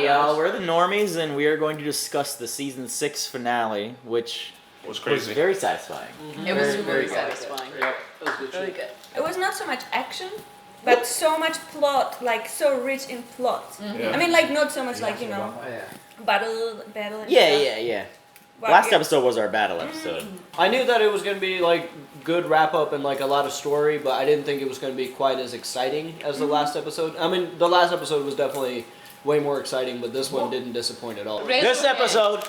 Hey y'all, we're the Normies, and we are going to discuss the season 6 finale, which was crazy. Was very satisfying. Mm-hmm. It was very satisfying. Yep, it was good. Really good. It was not so much action, but so much plot, like so rich in plot. Mm-hmm. Yeah. I mean, like not so much like battle and Yeah. But Last episode was our battle episode. I knew that it was going to be like good wrap up and like a lot of story, but I didn't think it was going to be quite as exciting as the last episode. I mean, the last episode was definitely way more exciting, but this one didn't disappoint at all. This episode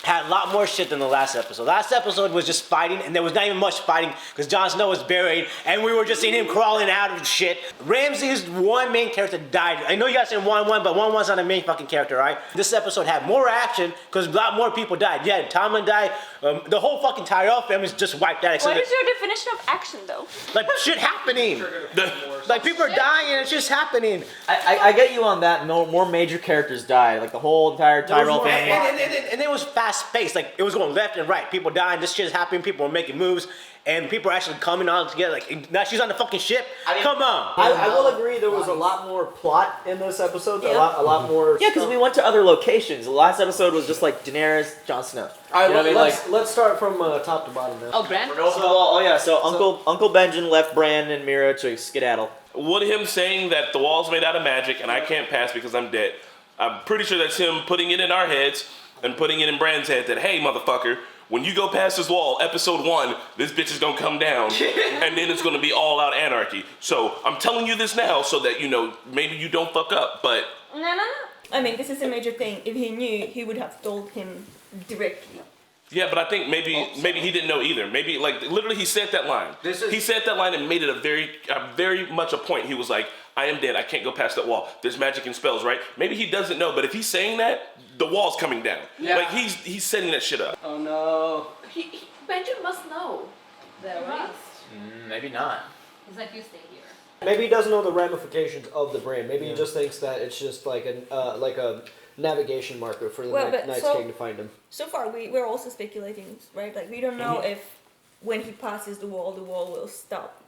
had a lot more shit than the last episode. Last episode was just fighting, and there was not even much fighting because Jon Snow was buried, and we were just seeing him crawling out of shit. Ramsay's one main character died. I know you guys said 1-1, but 1-1's not a main fucking character, right? This episode had more action because a lot more people died. Yeah, Tomlin died. The whole fucking Tyrell family's just wiped out. What is your definition of action, though? Like, shit happening. Like, people are dying, and it's just happening. I get you on that. No more major characters died. Like the whole entire Tyrell family. And it was fast-paced. Like, it was going left and right. People dying, this shit's happening, people were making moves, and people are actually coming all together. Like, now she's on the fucking ship. I mean, come on. I will agree there was a lot more plot in this episode. A lot more. Yeah, because we went to other locations. The last episode was just like Daenerys, Jon Snow. All right, let's start from top to bottom now. Oh, Bran? So Uncle Benjen left Bran and Mira to skedaddle. With him saying that the wall's made out of magic and I can't pass because I'm dead, I'm pretty sure that's him putting it in our heads and putting it in Bran's head that, hey, motherfucker, when you go past this wall, episode 1, this bitch is gonna come down, and then it's gonna be all out anarchy. So I'm telling you this now so that, you know, maybe you don't fuck up, but... No. I mean, this is a major thing. If he knew, he would have told him directly. Yeah, but I think maybe he didn't know either. Maybe, like, literally he said that line. He said that line and made it a very much a point. He was like, I am dead. I can't go past that wall. There's magic and spells, right? Maybe he doesn't know, but if he's saying that, the wall's coming down. Yeah. Like, he's setting that shit up. Oh, no. Benjamin must know. Maybe not. He's like, you stay here. Maybe he doesn't know the ramifications of the brand. Maybe he just thinks that it's just like a navigation marker for the Night's King to find him. So far, we're also speculating, right? Like, we don't know if when he passes the wall will stop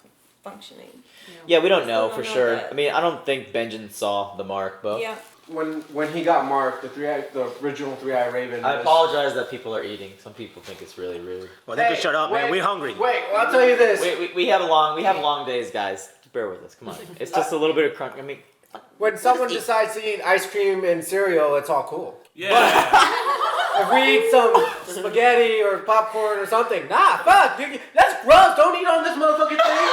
functioning. Yeah, we don't know Still for don't know sure. that. I mean, I don't think Benjen saw the mark, but Yeah. When he got marked, the original three-eyed raven. I apologize that people are eating. Some people think it's really rude. Well, they can shut up, man. We're hungry. Wait, well, I'll tell you this. We have long days, guys. Bear with us. Come on. It's just a little bit of crunch. I mean, When someone decides to eat ice cream and cereal, it's all cool. Yeah. If we eat some spaghetti or popcorn or something, nah, fuck, that's gross. Don't eat on this motherfucking thing.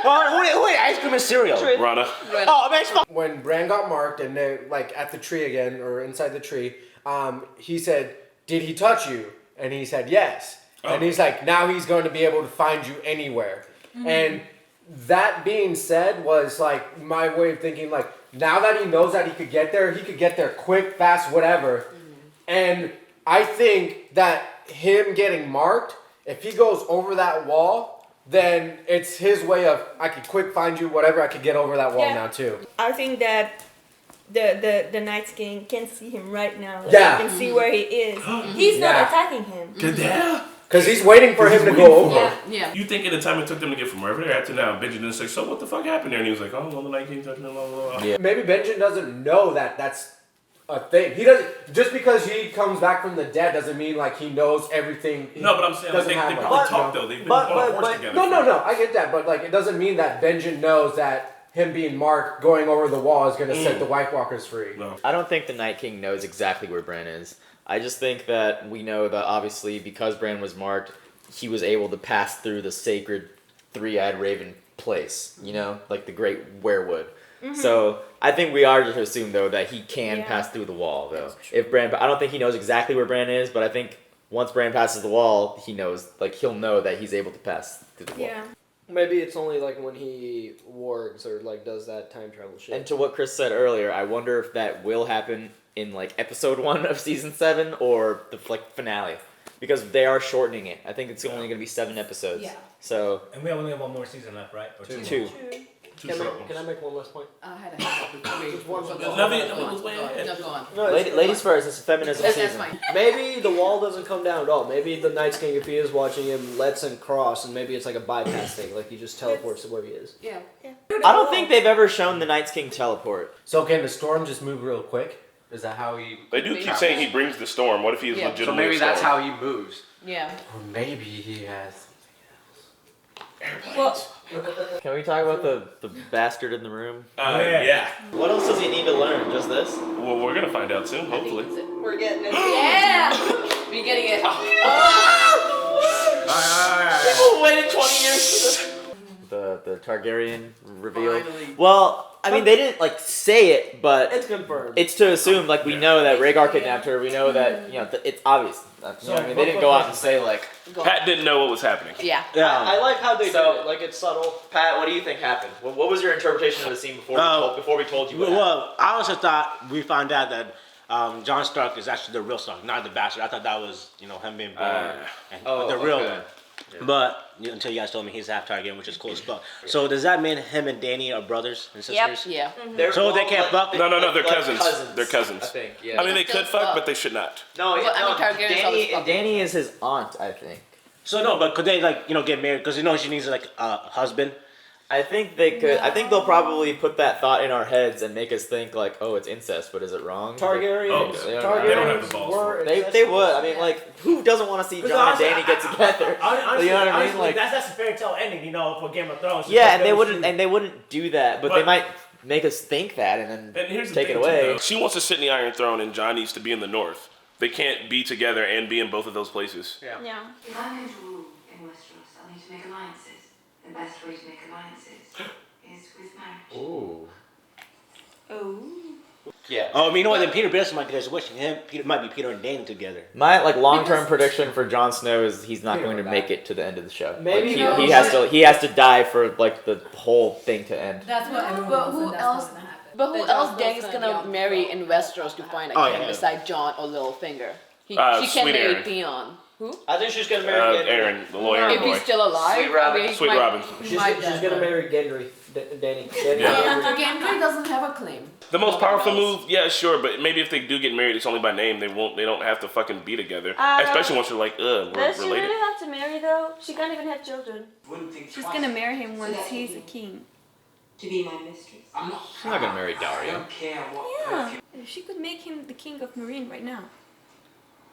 Who ate ice cream and cereal? Rana. Oh, man, it's fuck. When Bran got marked and they like at the tree again or inside the tree, he said, "Did he touch you?" And he said, "Yes." And he's like, "Now he's going to be able to find you anywhere." And that being said was like my way of thinking. Like now that he knows that he could get there quick, fast, whatever. And I think that him getting marked, if he goes over that wall, then it's his way of, I could quick find you, whatever, I could get over that wall now too. I think that the Night's King can see him right now. Like, Yeah. he can see where he is. He's not attacking him. Because he's waiting for him to go over. Yeah. You think in the time it took them to get from wherever they're at to now, Benjamin said, so what the fuck happened there? And he was like, oh, well, the Night King touched me, blah, blah, blah. Yeah. Maybe Benjen doesn't know that that's a thing. He doesn't, just because he comes back from the dead doesn't mean like he knows everything. No, but I'm saying like, they probably talk though. They've been on a horse together. No, I get that, but like it doesn't mean that Benjen knows that him being marked going over the wall is gonna set the White Walkers free. No. I don't think the Night King knows exactly where Bran is. I just think that we know that obviously because Bran was marked, he was able to pass through the sacred three-eyed raven place, you know, like the great werewood. So I think we are to assume though that he can pass through the wall though. If Bran, I don't think he knows exactly where Bran is, but I think once Bran passes the wall, he knows, like he'll know that he's able to pass through the wall. Yeah. Maybe it's only like when he wargs or like does that time travel shit. And to what Chris said earlier, I wonder if that will happen in like episode 1 of season 7 or the like finale, because they are shortening it. I think it's only going to be 7 episodes. Yeah. So. And we only have one more season left, right? Or Two. Can I make one last point? I had a hand one. go on. No, Ladies first, it's a feminism That's season. fine. Maybe the wall doesn't come down at all. Maybe the Night's King, if he is watching him, lets him cross, and maybe it's like a bypass thing. Like he just teleports to where he is. Yeah. I don't think they've ever shown the Night's King teleport. So can the storm just move real quick? Is that how he? They do keep saying he brings the storm. What if he is Yeah. legitimately So maybe a storm? that's how he moves. Yeah. Or maybe he has. Well, Can we talk about the bastard in the room? Yeah. What else does he need to learn? Just this? Well, we're gonna find out soon, hopefully. We're getting it. Yeah! We're getting it. People waited 20 years for this. The Targaryen reveal. Finally. Well, I mean, they didn't like say it, but It's confirmed. it's to assume like we know that Rhaegar kidnapped her. We know that it's obvious. You know what I mean, they didn't go out and say like. Pat didn't know what was happening. Yeah. I like how they So- did it. Like it's subtle. Pat, what do you think happened? What was your interpretation of the scene before we told you what happened? Well, I also thought we found out that Jon Stark is actually the real Stark, not the bastard. I thought that was him being born and the real okay. one. But until you guys told me he's half Targaryen, which is cool as fuck. So does that mean him and Dany are brothers and sisters? Yeah. So they can't fuck? No, they're like cousins. They're cousins. I think. Yeah. I mean, they could fuck, fuck. but they should not. no, Well, I mean, Targaryens always fuck. Dany is his aunt. I think. So no, but could they get married? Because she needs like a husband. I think they could. I think they'll probably put that thought in our heads and make us think like, oh, it's incest, but is it wrong? Targaryens. Oh, they don't have the balls for were They would. I mean, like, who doesn't want to see Jon and Dany get together? Honestly, you know what I mean? Like, that's a fairy tale ending, for Game of Thrones. yeah, and they wouldn't do that, but they might make us think that and then And here's the take thing, it away. too, though. She wants to sit in the Iron Throne, and Jon needs to be in the North. They can't be together and be in both of those places. yeah. If I'm going to rule in Westeros, I'll need to make alliances. The best way to make alliances is with marriage. Ooh. Oh. Yeah. Oh, I mean, then Peter Baelish might get his wish. Peter might be Peter and Dany together. My long-term prediction for Jon Snow is he's not going to make it to the end of the show. Maybe Like, no. he has to die for like the whole thing to end. That's what everyone But said who that's else- not gonna happen. But who That else Jon Dany's Snow's gonna be on the marry throne. in Westeros to find a Oh, king yeah. besides Jon or Littlefinger? She Sweet can't marry Aaron. Theon. Who? I think she's gonna marry Gendry. Aaron, the lawyer If boy. he's still alive. Sweet Robin. I mean, he Sweet might- Robin. he She's might gonna die. marry Gendry. Dany. Yeah. Gendry doesn't have a claim. The most powerful move, yeah, sure, but maybe if they do get married, it's only by name. They don't have to fucking be together. Especially once you're like, we're Does she related. really have to marry though? She can't even have children. Wouldn't think She's twice. gonna marry him once that he's would a be- king. To be my mistress. I'm not. She's not gonna marry I Dario. don't care what. Yeah. She could make him the king of Marine right now.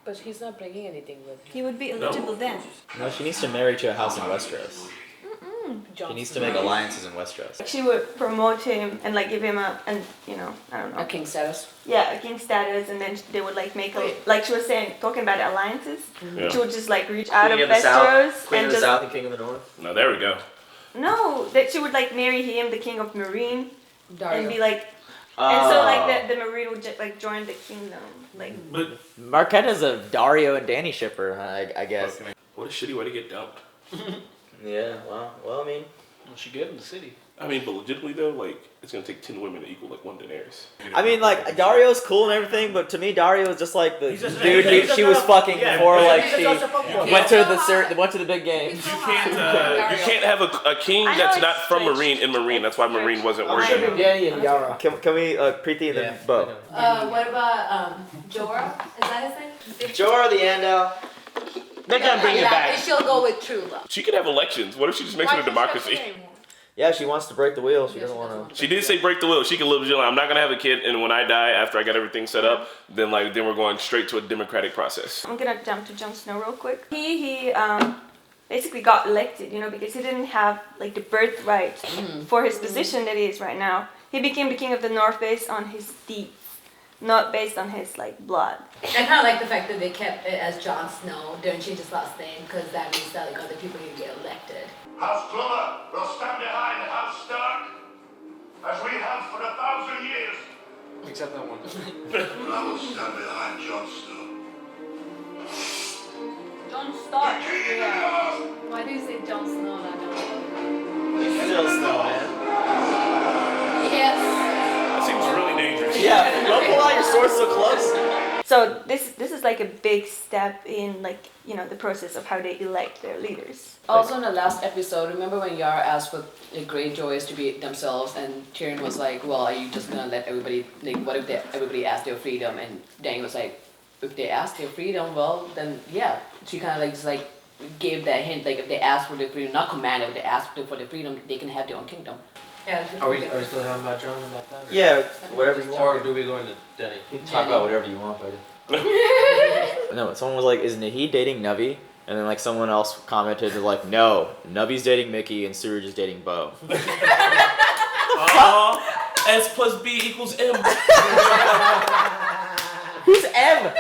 But he's not bringing anything with him. He would be eligible then. No, she needs to marry to a house in Westeros. She needs to make alliances in Westeros. She would promote him and give him I don't know. A king status. Yeah, a king status, and then they would make she was saying, talking about alliances. Yeah. She would just reach out of Queen of the South, Westeros Queen and of the just South and King of the North. No, there we go. no, that she would marry him, the king of Marine, Dario. and be and so the Marine would just join the kingdom. Marquetta's a Dario and Dany shipper, I guess. What a shitty way to get dumped. Yeah. Well, I mean. She gave him the city. I mean, but legitimately though, it's gonna take 10 women to equal one Daenerys. I mean, Dario's cool and everything, but to me, Dario is just like the He's just- dude he's just she was a- fucking yeah, before he's she just a fuckboy. went to the big game. You can't have a king I know that's it's not from strange. Marine in Marine. That's why Marine wasn't I'm shipping working. Dany and Yara. Can we Preeti and then Bo? What about Jorah? Is that his name? Jorah the Andal. They're gonna bring it back. She'll go with true love. She could have elections. What if she just makes it a democracy? Yeah, she wants to break the wheel. She doesn't want to. She did say break the will. She can live legitimately. I'm not gonna have a kid, and when I die, after I got everything set up, then we're going straight to a democratic process. I'm gonna jump to Jon Snow real quick. He basically got elected, because he didn't have the birthright for his position that he is right now. He became the king of the North based on his deeds, not based on his blood. I kind of like the fact that they kept it as Jon Snow. Didn't change his last name because that means that other people can get elected. House Clumber will stand behind House Stark, as we have for 1,000 years. Except that one. I will stand behind Jon Snow. Jon Stark. King in the North! Why do you say Jon Snow? I don't Still Snow, man. Yes. That seems really dangerous. Yeah, don't pull out your sword so close. So this is a big step in the process of how they elect their leaders. Also in the last episode, remember when Yara asked for the Greyjoys to be themselves, and Tyrion was like, "Well, are you just gonna let everybody what if everybody asked their freedom?" And Dany was like, "If they ask their freedom, well, then yeah." She kind of just gave that hint, if they ask for their freedom, not command, if they ask for their freedom, they can have their own kingdom. Yeah. Are we still talking about John about that? Yeah, whatever you Or want. do we go into Denny? You can talk about whatever you want, buddy. No, someone was like, "Isn't he dating Nuvi?" And then like someone else commented like, "No, Nuvi's dating Mickey and Surge is dating Bo." S plus B equals M. Who's M?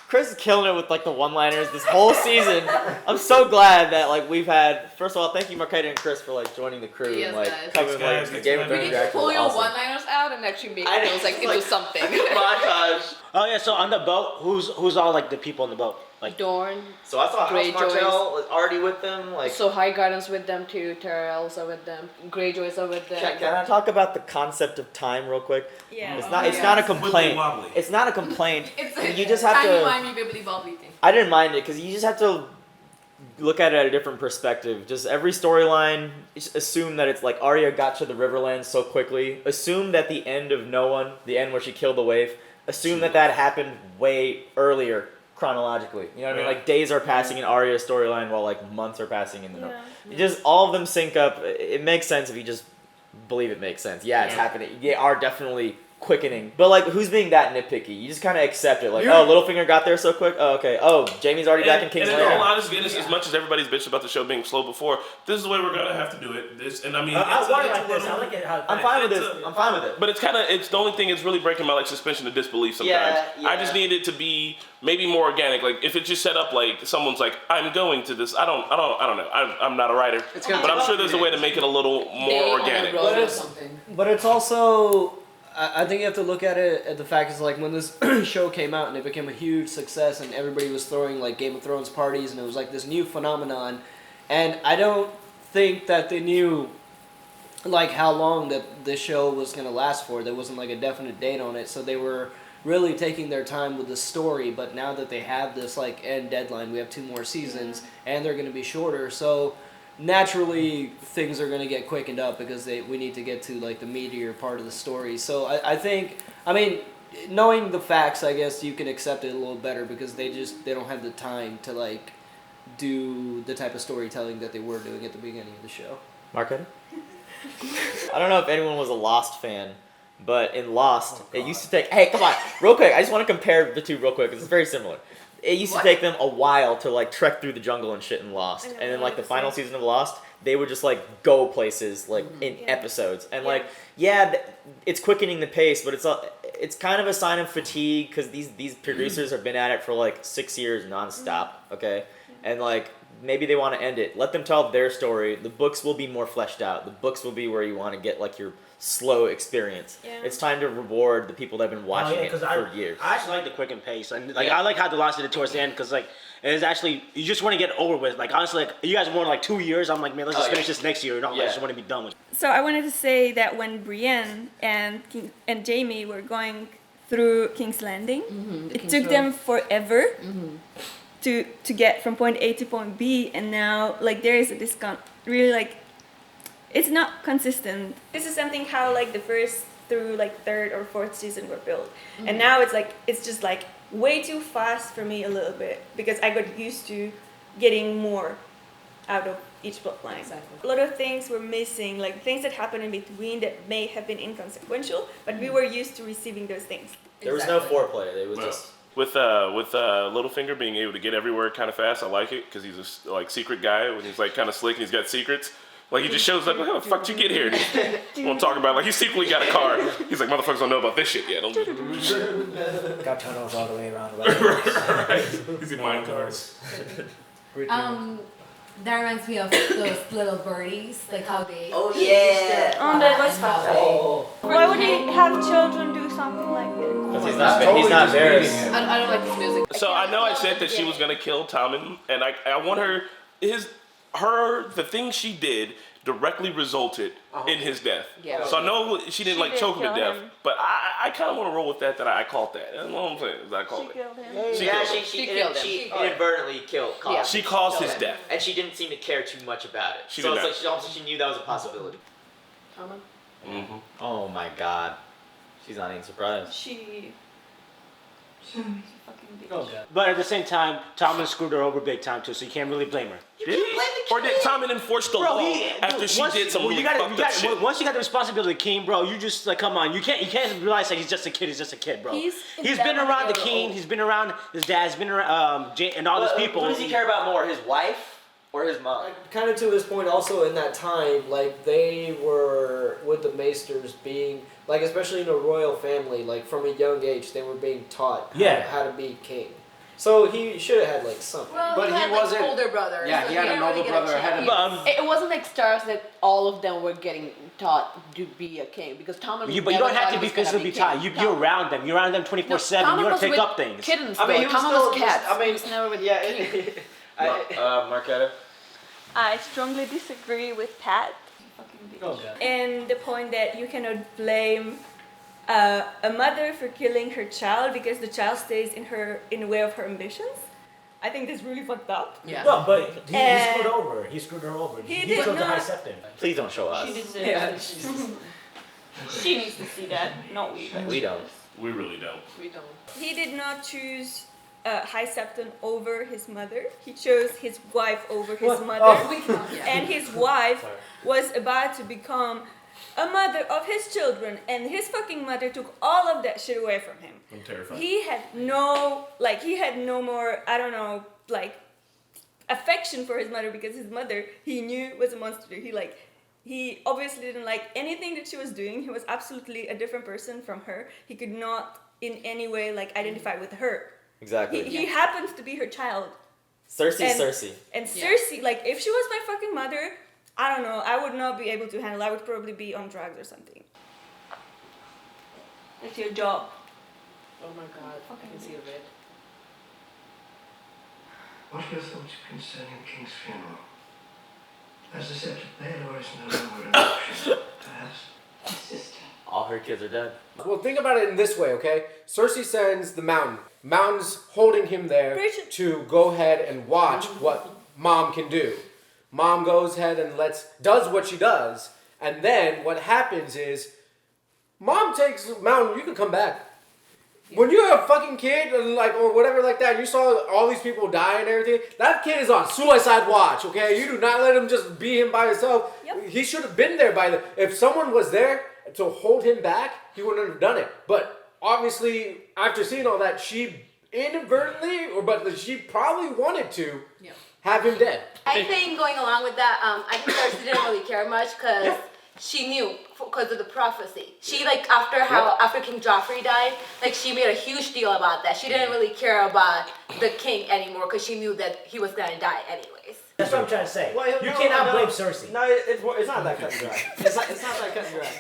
Chris is killing it with like the one-liners this whole season. I'm so glad that like we've had. First of all, thank you Marquetta and Chris for like joining the crew Yes, and like guys. covering like Thanks, the guys. Game of We Thrones need to reaction. pull was your awesome. one-liners out and actually make I know, those like into like- something. Montage. Oh yeah, so on the boat, who's all like the people on the boat? Like Dorn. So I saw House Greyjoys. Martell was already with them. Like, So High Garden's with them too. Tyrells are with them. Greyjoys are with them. can I talk about the concept of time real quick? Yeah. It's not. It's not a complaint. Wibbly-wobbly. It's not a complaint. It's You just have to. timey-wimey, bibbly-bobbly thing. I didn't mind it because you just have to look at it at a different perspective. Just every storyline, just assume that it's like Arya got to the Riverlands so quickly. Assume that the end of No One, the end where she killed the waif, assume that that happened way earlier chronologically. You know what I mean? Yeah. Like days are passing in Arya's storyline while like months are passing in the Yeah. It just all of them sync up. It makes sense if you just believe it makes sense. Yeah, it's happening. They are definitely quickening. But like, who's being that nitpicky? You just kind of accept it. Like, oh, Littlefinger got there so quick. Oh, okay. Oh, Jamie's already back in King's And in all Landing. honesty, as much as everybody's bitched about the show being slow before, this is the way we're gonna have to do it. And I mean, I it's want a- it it's like a this. I little- like it how I'm fine with It's this. a- I'm fine with it. But it's the only thing that's really breaking my like suspension of disbelief sometimes. Yeah, I just need it to be maybe more organic. Like if it's just set up like someone's like, I'm going to this. I don't know. I'm not a writer, but I'm sure there's a way to make it a little Day more on the organic. road But or it's- something. But it's also, I think you have to look at it at the fact is like when this show came out and it became a huge success and everybody was throwing like Game of Thrones parties and it was like this new phenomenon, and I don't think that they knew like how long that this show was gonna last for. There wasn't like a definite date on it, so they were really taking their time with the story. But now that they have this like end deadline, we have 2 more seasons and they're gonna be shorter, so naturally things are going to get quickened up because we need to get to like the meatier part of the story. So I think, I mean, knowing the facts, I guess you can accept it a little better because they don't have the time to like do the type of storytelling that they were doing at the beginning of the show. Marquetta? I don't know if anyone was a Lost fan, but in Lost, it used to take. Hey, come on, real quick. I just want to compare the two real quick because it's very similar. It used to take them a while to like trek through the jungle and shit in Lost, and then like the final season of Lost, they would just like go places like in episodes, and like it's quickening the pace, but it's kind of a sign of fatigue because these producers have been at it for like 6 years nonstop, okay, and like maybe they want to end it. Let them tell their story. The books will be more fleshed out. The books will be where you want to get like your slow experience. Yeah. It's time to reward the people that have been watching it for years. I actually like the quick and pace, and like I like how the Lost did it towards the end because like it's actually you just want to get over with. Like honestly, like you guys wanted like 2 years. I'm like, man, let's just finish this next year. I just want to be done with it. So I wanted to say that when Brienne and Jamie were going through King's Landing, it King's took Road. them forever to get from point A to point B, and now like there is a discount. Really like, it's not consistent. This is something how like the first through like 3rd or 4th season were built, and now it's just like way too fast for me a little bit because I got used to getting more out of each plot line. Exactly. A lot of things were missing, like things that happened in between that may have been inconsequential, but we were used to receiving those things. There was no foreplay. It was just. With Littlefinger being able to get everywhere kind of fast, I like it because he's a like secret guy when he's like kind of slick and he's got secrets. Like he just shows up like, how the fuck did you get here? And won't talk about it. Like he secretly got a car. He's like, motherfuckers don't know about this shit yet. Got tunnels all the way around. Right. He's in mine cars. That reminds me of those little birdies, like how they. Oh, that was fun. Why would he have children do something like this? He's not Varys. I don't like this music. So I know I said that she was gonna kill Tommen, and I want her. The thing she did directly resulted in his death. Yeah. So I know she didn't like did choke him to kill death, him. but I kind of want to roll with that. I called that. That's what I'm saying. Is I called She it. killed him. She killed him. She killed him. She inadvertently caused Yeah. She caused his death. and she didn't seem to care too much about it. She so did it's not. like she knew that was a possibility. Mm-hmm. Oh my god, she's not even surprised. She Fucking bitch. Oh god. But at the same time, Tommen screwed her over big time too, so you can't really blame her. Did he? Or did Tommen enforce the law after she did some really fucked up shit? Once you got the responsibility of the king, bro, you just like come on. You can't realize like he's just a kid. He's just a kid, bro. He's been around the king. He's been around his dad. He's been around and all these people. What does he care about more, his wife or his mom? Kind of to his point, also in that time, like they were with the Maesters being like, especially in a royal family, like from a young age, they were being taught how to be king. So he should have had like something. Well, But he had, he wasn't- like, older brothers. Yeah, so he had didn't an older really get a brother ahead of chance. him. It wasn't like stars that all of them were getting taught to be a king because Tommen. But you don't have to be physically taught. You're around them. You're around them 24/7. You want to pick up things. Kittens, I mean, he was Tommen still was cats. just- I mean, he was never with yeah. king. Marquetta? I strongly disagree with Pat. Fucking bitch. Oh god. And the point that you cannot blame a mother for killing her child because the child stays in the way of her ambitions. I think that's really fucked up. Yeah. No, but he And- screwed over. He screwed her over. He did killed the High not. Septon. Please don't show us. She deserves it. She needs to see that, not we. We don't. We really don't. We don't. He did not choose High Septon over his mother. He chose his wife over his mother. Oh. We cannot. Yeah. And his wife was about to become a mother of his children, and his fucking mother took all of that shit away from him. I'm terrified. He had no more, I don't know, like affection for his mother because his mother he knew was a monster. He obviously didn't like anything that she was doing. He was absolutely a different person from her. He could not in any way like identify with her. Exactly. He happens to be her child. Cersei's and- Cersei. And Yeah. Cersei, like if she was my fucking mother, I don't know, I would not be able to handle. I would probably be on drugs or something. It's your job. Oh my god. I can see it red. What are your thoughts concerning the king's funeral? As the scepter Baelor is no longer an option, perhaps. Sister. All her kids are dead. Well, think about it in this way, okay? Cersei sends the Mountain. Mountain's holding him there Bridget. to go ahead and watch what Mom can do. Mom goes ahead and does what she does, and then what happens is, Mom takes Mountain. You can come back. When you're a fucking kid, or whatever like that, you saw all these people die and everything. That kid is on suicide watch. Okay, you do not let him just be him by himself. Yep. He should have been there if someone was there to hold him back, he wouldn't have done it. But obviously, after seeing all that, she inadvertently, but she probably wanted to have him dead. I think going along with that, I think Cersei didn't really care much because she knew because of the prophecy. She after King Joffrey died, like she made a huge deal about that. She didn't really care about the king anymore because she knew that he was gonna die anyways. That's what I'm trying to say. Well, you no, cannot no. blame Cersei. No, it's not that cut and dry. It's not that cut and dry.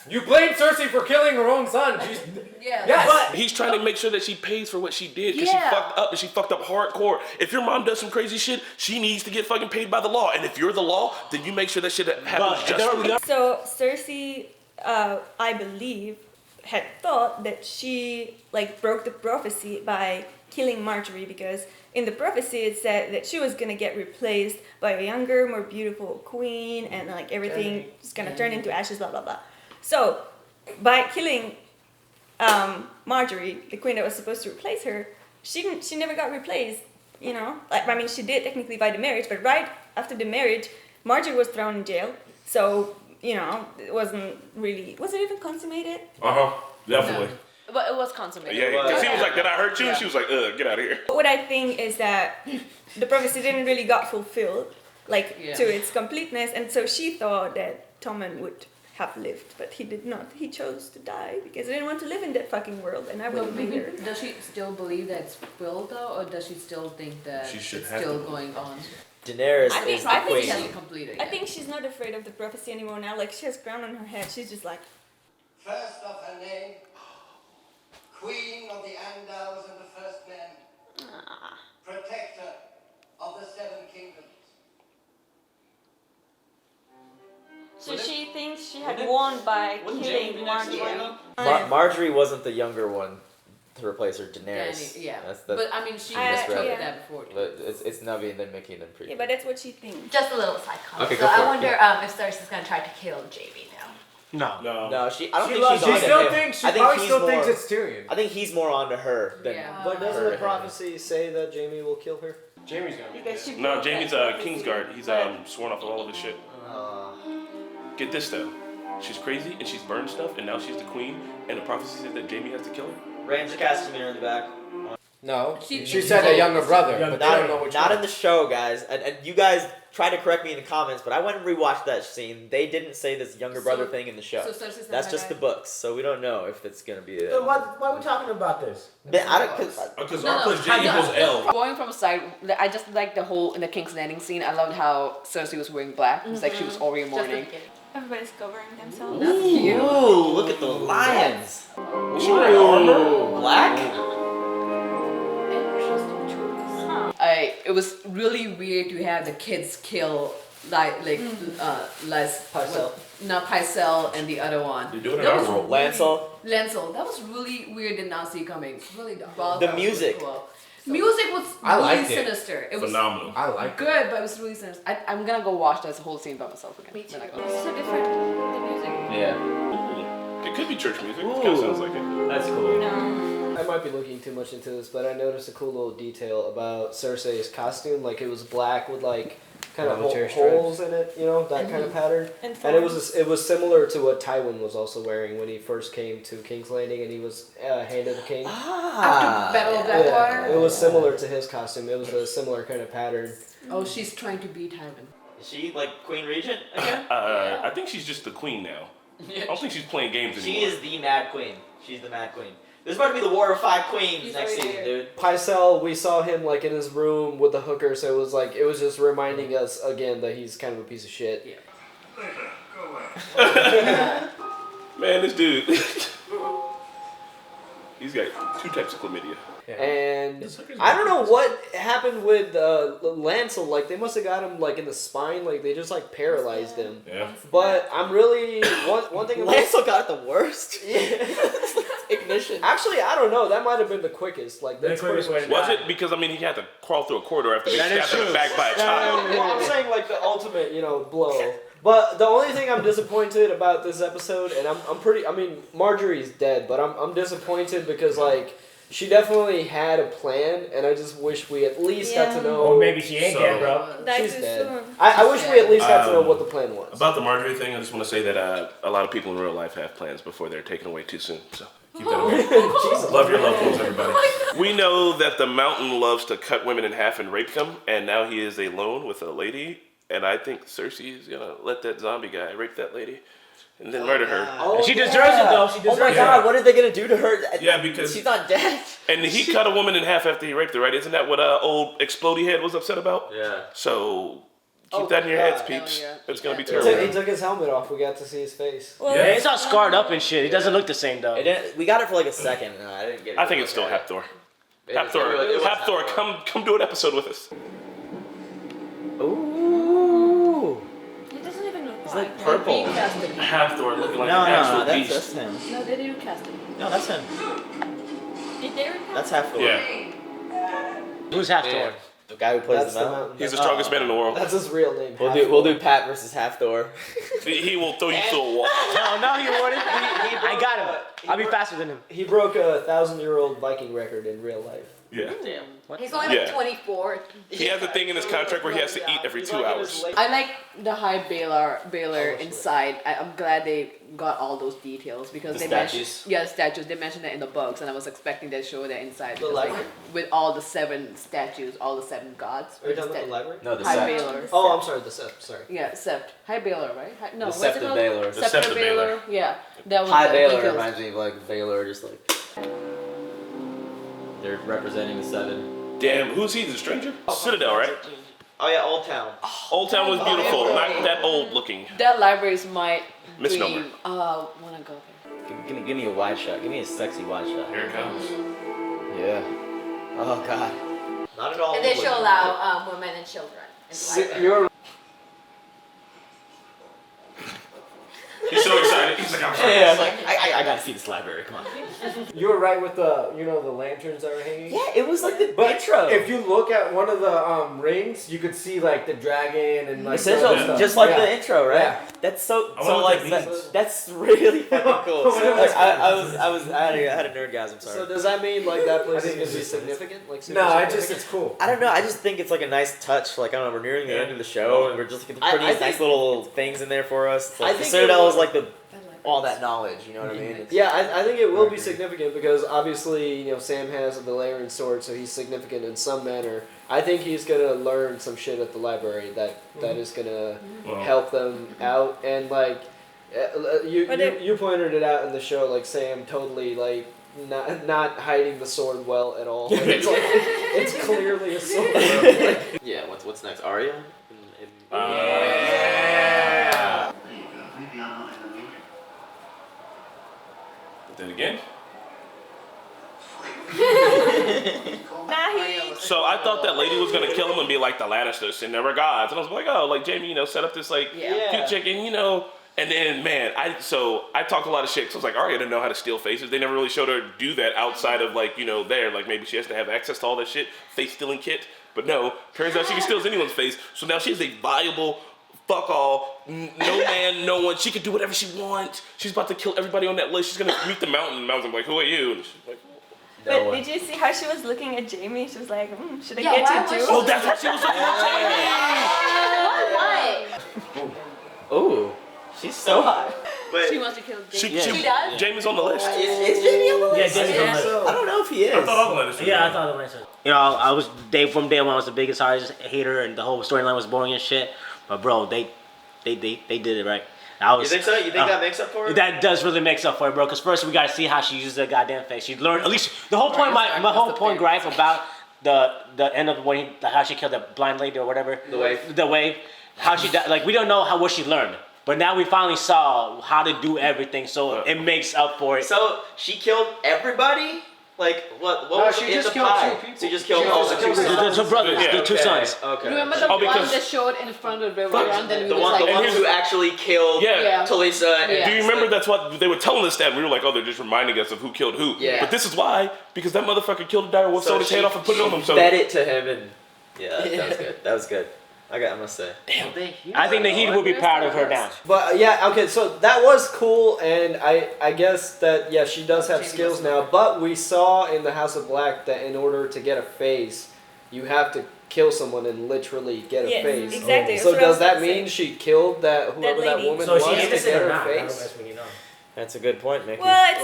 You blame Cersei for killing her own son. She's, Yeah. yes. He's trying to make sure that she pays for what she did because Yeah. she fucked up and she fucked up hardcore. If your mom does some crazy shit, she needs to get fucking paid by the law. And if you're the law, then you make sure that shit happens justly. So Cersei, I believe, had thought that she like broke the prophecy by killing Marjorie because in the prophecy it said that she was gonna get replaced by a younger, more beautiful queen and like everything is gonna turn into ashes, blah blah blah. So by killing Marjorie, the queen that was supposed to replace her, she never got replaced. You know, like I mean, she did technically by the marriage, but right after the marriage, Marjorie was thrown in jail. So you know, it wasn't really. Was it even consummated? Definitely. But it was consummated. Yeah, because he was like, "Did I hurt you?" And she was like, "Get out of here." What I think is that the prophecy didn't really got fulfilled, like to its completeness, and so she thought that Tommen would have lived, but he did not. He chose to die because he didn't want to live in that fucking world, and I Well, wouldn't be maybe here. does she still believe that it's Will though, or does she still think that She should it's have still to. going on? Daenerys I think- is I the think queen. She hasn't completed I yet. think she's not afraid of the prophecy anymore now. Like she has crown on her head. She's just like, First of her name, Queen of the Andals and the First Men, Protector of the Seven Kingdoms. so she thinks she had won by killing Marjorie. Marjorie wasn't the younger one to replace her. Daenerys. Danny, yeah. That's But I mean, she I- misread yeah. that before. But it's Navi and then Mickey and then Pre. Yeah, but that's what she thinks. Just a little side comment. Okay, So go for I it, wonder if Cersei's gonna try to kill Jaime now. No. No. No, she. I don't She think loves- she's She onto still him. thinks. She I think probably he's still more, thinks it's Tyrion. I think he's more onto her than. Yeah. But doesn't her. the prophecy say that Jamie will kill her? Jamie's gonna be dead. No, Jamie's Kingsguard. He's sworn off of all of his shit. Get this though. She's crazy and she's burned stuff and now she's the queen and the prophecy says that Jamie has to kill her. Ramsey Casimir in the back. No, She- she said a younger brother, but I don't know which Not one. in the show, guys. And you guys try to correct me in the comments, but I went and rewatched that scene. They didn't say this younger brother thing in the show. So Cersei's not That's that just the guy? books, so we don't know if it's gonna be it. Then why are we talking about this? I don't, cause, Because No, R no, plus J equals L. Going from a side, I just like the whole in the King's Landing scene. I loved how Cersei was wearing black. It was like she was already Just the mourning. beginning. Everybody's covering themselves. That's cute. ooh, look at the lions. Is she wearing armor? Black? Interesting choice. It was really weird to have the kids kill Les Pycelle. not Pycelle and the other one. They do it in That our was world. Lancel? Lancel. That was really weird. Did not see coming. Really The was music. really cool. Music was I really liked it. sinister. It was Phenomenal. I like it. good, but it was really sinister. I'm gonna go watch this whole scene by myself again. Me too. When I go. It's so different, the music. Yeah. It could be church music. It kind of sounds like it. That's cool. No. I might be looking too much into this, but I noticed a cool little detail about Cersei's costume. Like, it was black with like kind of Military holes in it, you know, that kind of pattern. And And it was similar to what Tywin was also wearing when he first came to King's Landing and he was hand of the king. After Battle of Yeah, Blackwater. it was similar to his costume. It was a similar kind of pattern. Oh, she's trying to beat Tywin. Is she like Queen Regent again? I think she's just the queen now. I don't think she's playing games anymore. She is the Mad Queen. She's the Mad Queen. There's about to be the War of Five Queens He's next right season, there. dude. Pycelle, we saw him like in his room with the hooker, so it was just reminding us again that he's kind of a piece of shit. Yeah. Later, go away. Man, this dude. He's got 2 types of chlamydia. And I don't know what happened with Lancel. Like, they must have got him like in the spine. Like, they just like paralyzed him. Yeah. But I'm really one thing. Lancel got it the worst. Yeah. Ignition. Actually, I don't know. That might have been the quickest. Like, that's quickest way to Was it? Because, I mean, he had to crawl through a corridor after being stabbed in the back by a child. Well, I'm saying like the ultimate, blow. But the only thing I'm disappointed about this episode, and I mean, Marjorie's dead, but I'm disappointed because like she definitely had a plan, and I just wish we at least got to know. Or maybe she ain't So- dead, bro. Die She's too dead. soon. I wish we at least got to know what the plan was. About the Marjorie thing, I just want to say that a lot of people in real life have plans before they're taken away too soon. So keep that in mind. Jesus. Love your loved ones, everybody. We know that the Mountain loves to cut women in half and rape them, and now he is alone with a lady. And I think Cersei is gonna let that zombie guy rape that lady, and then murder her. Oh, She deserves it, though. She Oh deserves my it. god, what are they gonna do to her? Yeah, because- she's not dead. And he cut a woman in half after he raped her, right? Isn't that what old Explodey Head was upset about? Yeah. So keep Oh, that in your heads, hell peeps. yeah. It's gonna be He terrible. took his helmet off. We got to see his face. Well, Yeah, it's all scarred up and shit. He doesn't look the same, though. It didn't, we got it for like a second. No, I didn't get it. I think it's still Hapthor. It Hapthor, was Hapthor, come do an episode with us. Ooh. it doesn't even look It's like. like purple. Casting. Hapthor looking like No, an no, actual no, that's beast. just him. No, they didn't cast him. No, that's him. Did they recast? That's Hafthor. Yeah, Who's Hafthor? The guy who plays That's the the mountain. mountain. he's the strongest man in the world. That's his real name. We'll do Pat versus Hafthor. He will throw you through a wall. No, he wouldn't. I got him. I'll be faster than him. He broke a 1,000-year-old Viking record in real life. Yeah. Damn. He's only like Yeah. 24. He has a thing in his contract where he has to eat every 2 hours. I like the High Baylor inside. I'm glad they got all those details because The they statues? mentioned the statues. They mentioned that in the books, and I was expecting they to show that inside. The because, like, library? with all the 7 statues, all the 7 gods. Are you talking about the library? No, the High Sept. Baylor. Oh, I'm sorry, the Sept. Sorry. Yeah, Sept. High Baylor, right? No, The what's Sept it of called? Baylor. The Sept Sept of of Baylor. Baylor. Yeah, that was High the Baylor details. reminds me of like Baylor, just like they're representing the 7. Damn, who's he? The stranger? Citadel, right? Oh yeah, Old Town. Old Town was beautiful, not that old looking. That library is my Misnomer. dream. Wanna go there. Give me a wide shot. Give me a sexy wide shot. Here it comes. Yeah. Oh god. Not at all. And they should allow women and children in the library. You're He's so excited. He's like, I'm Yeah, it's like I got to see this library. Come on. You were right with the the lanterns that were hanging. Yeah, it was like the But intro. if you look at one of the rings, you could see like the dragon and like Essential, the stuff. just like Yeah. the intro, right? Yeah. That's so I so wonder like what that means. that's really fucking cool. I wonder what Like, that I had a nerdgasm. So Sorry. does that mean like that place I is think gonna it's be just- significant? Like super No, significant? it's cool. I don't know. I just think it's like a nice touch. Like I don't know. We're nearing the end of the show, and we're just getting I pretty think- nice little things in there for us. It's like I the think Citadel it- is like the all that knowledge. You know what I mean? It's- Yeah, I think it will be significant because obviously, Sam has the Valerian sword, so he's significant in some manner. I think he's gonna learn some shit at the library that is gonna help them out. And like, you pointed it out in the show, like Sam totally like not hiding the sword well at all. Like, it's like it's clearly a sword. Yeah. What's next? Arya. Yeah. Maybe I'm not in the mood. Then again. Nah, So I thought that lady was gonna kill him and be like the Lannisters and they were gods, and I was like, oh, like Jamie, set up this like cute chicken, And then man, I talked a lot of shit because I was like, Arya didn't know how to steal faces. They never really showed her do that outside of like there. Like maybe she has to have access to all that shit, face stealing kit. But no, turns out she can steal anyone's face. So now she's a viable. Fuck all, no man, no one. She can do whatever she wants. She's about to kill everybody on that list. She's gonna meet the mountain. The mountain's like, who are you? And she's like, but did you see how she was looking at Jamie? She was like, should I Yeah, get why you was too? she- oh, that's what she was looking at. What? Ooh, she's so hot. But She wants to kill Jamie. She She does? Jamie's on the list. is Jamie on the list? Yeah, Jamie's on the list. I don't know if he is. I thought all the Lannisters. Yeah, I thought the Lannisters. I was from day one. I was the biggest hardest hater, and the whole storyline was boring and shit. But bro, they did it right. I was, You think so? You think that makes up for it? That does really makes up for it, bro. Because first we gotta see how she uses that goddamn face. She learned at least the whole point. My whole point gripe about the end of when how she killed the blind lady or whatever. The wave. The wave. How she died. Like we don't know what she learned. But now we finally saw how to do everything, so it makes up for it. So she killed everybody? Like what No, was she in just the killed pie? two people. So you just killed She all just the two killed sons. The two brothers, Yeah, the two sons. Okay. Remember the one because- that showed in front of the river, and then we The was one, like, the ones who actually killed Yeah. Talisa. And Yeah. Do you remember that's what they were telling us that? And we were like, oh, they're just reminding us of who killed who. Yeah. But this is why, because that motherfucker killed a dire wolf, sewed his head off and put it on him. So fed it to him, and yeah, that was good. That was good. I must say. I think the Heat will be proud of her now. But okay, so that was cool, and I guess that she does have skills now. But we saw in the House of Black that in order to get a face, you have to kill someone and literally get a Yes, face. exactly. So That's what I does was that gonna mean say. she killed whoever that lady. woman So was she to innocent get or her not? face? That's a good point, Mickey. Well, it's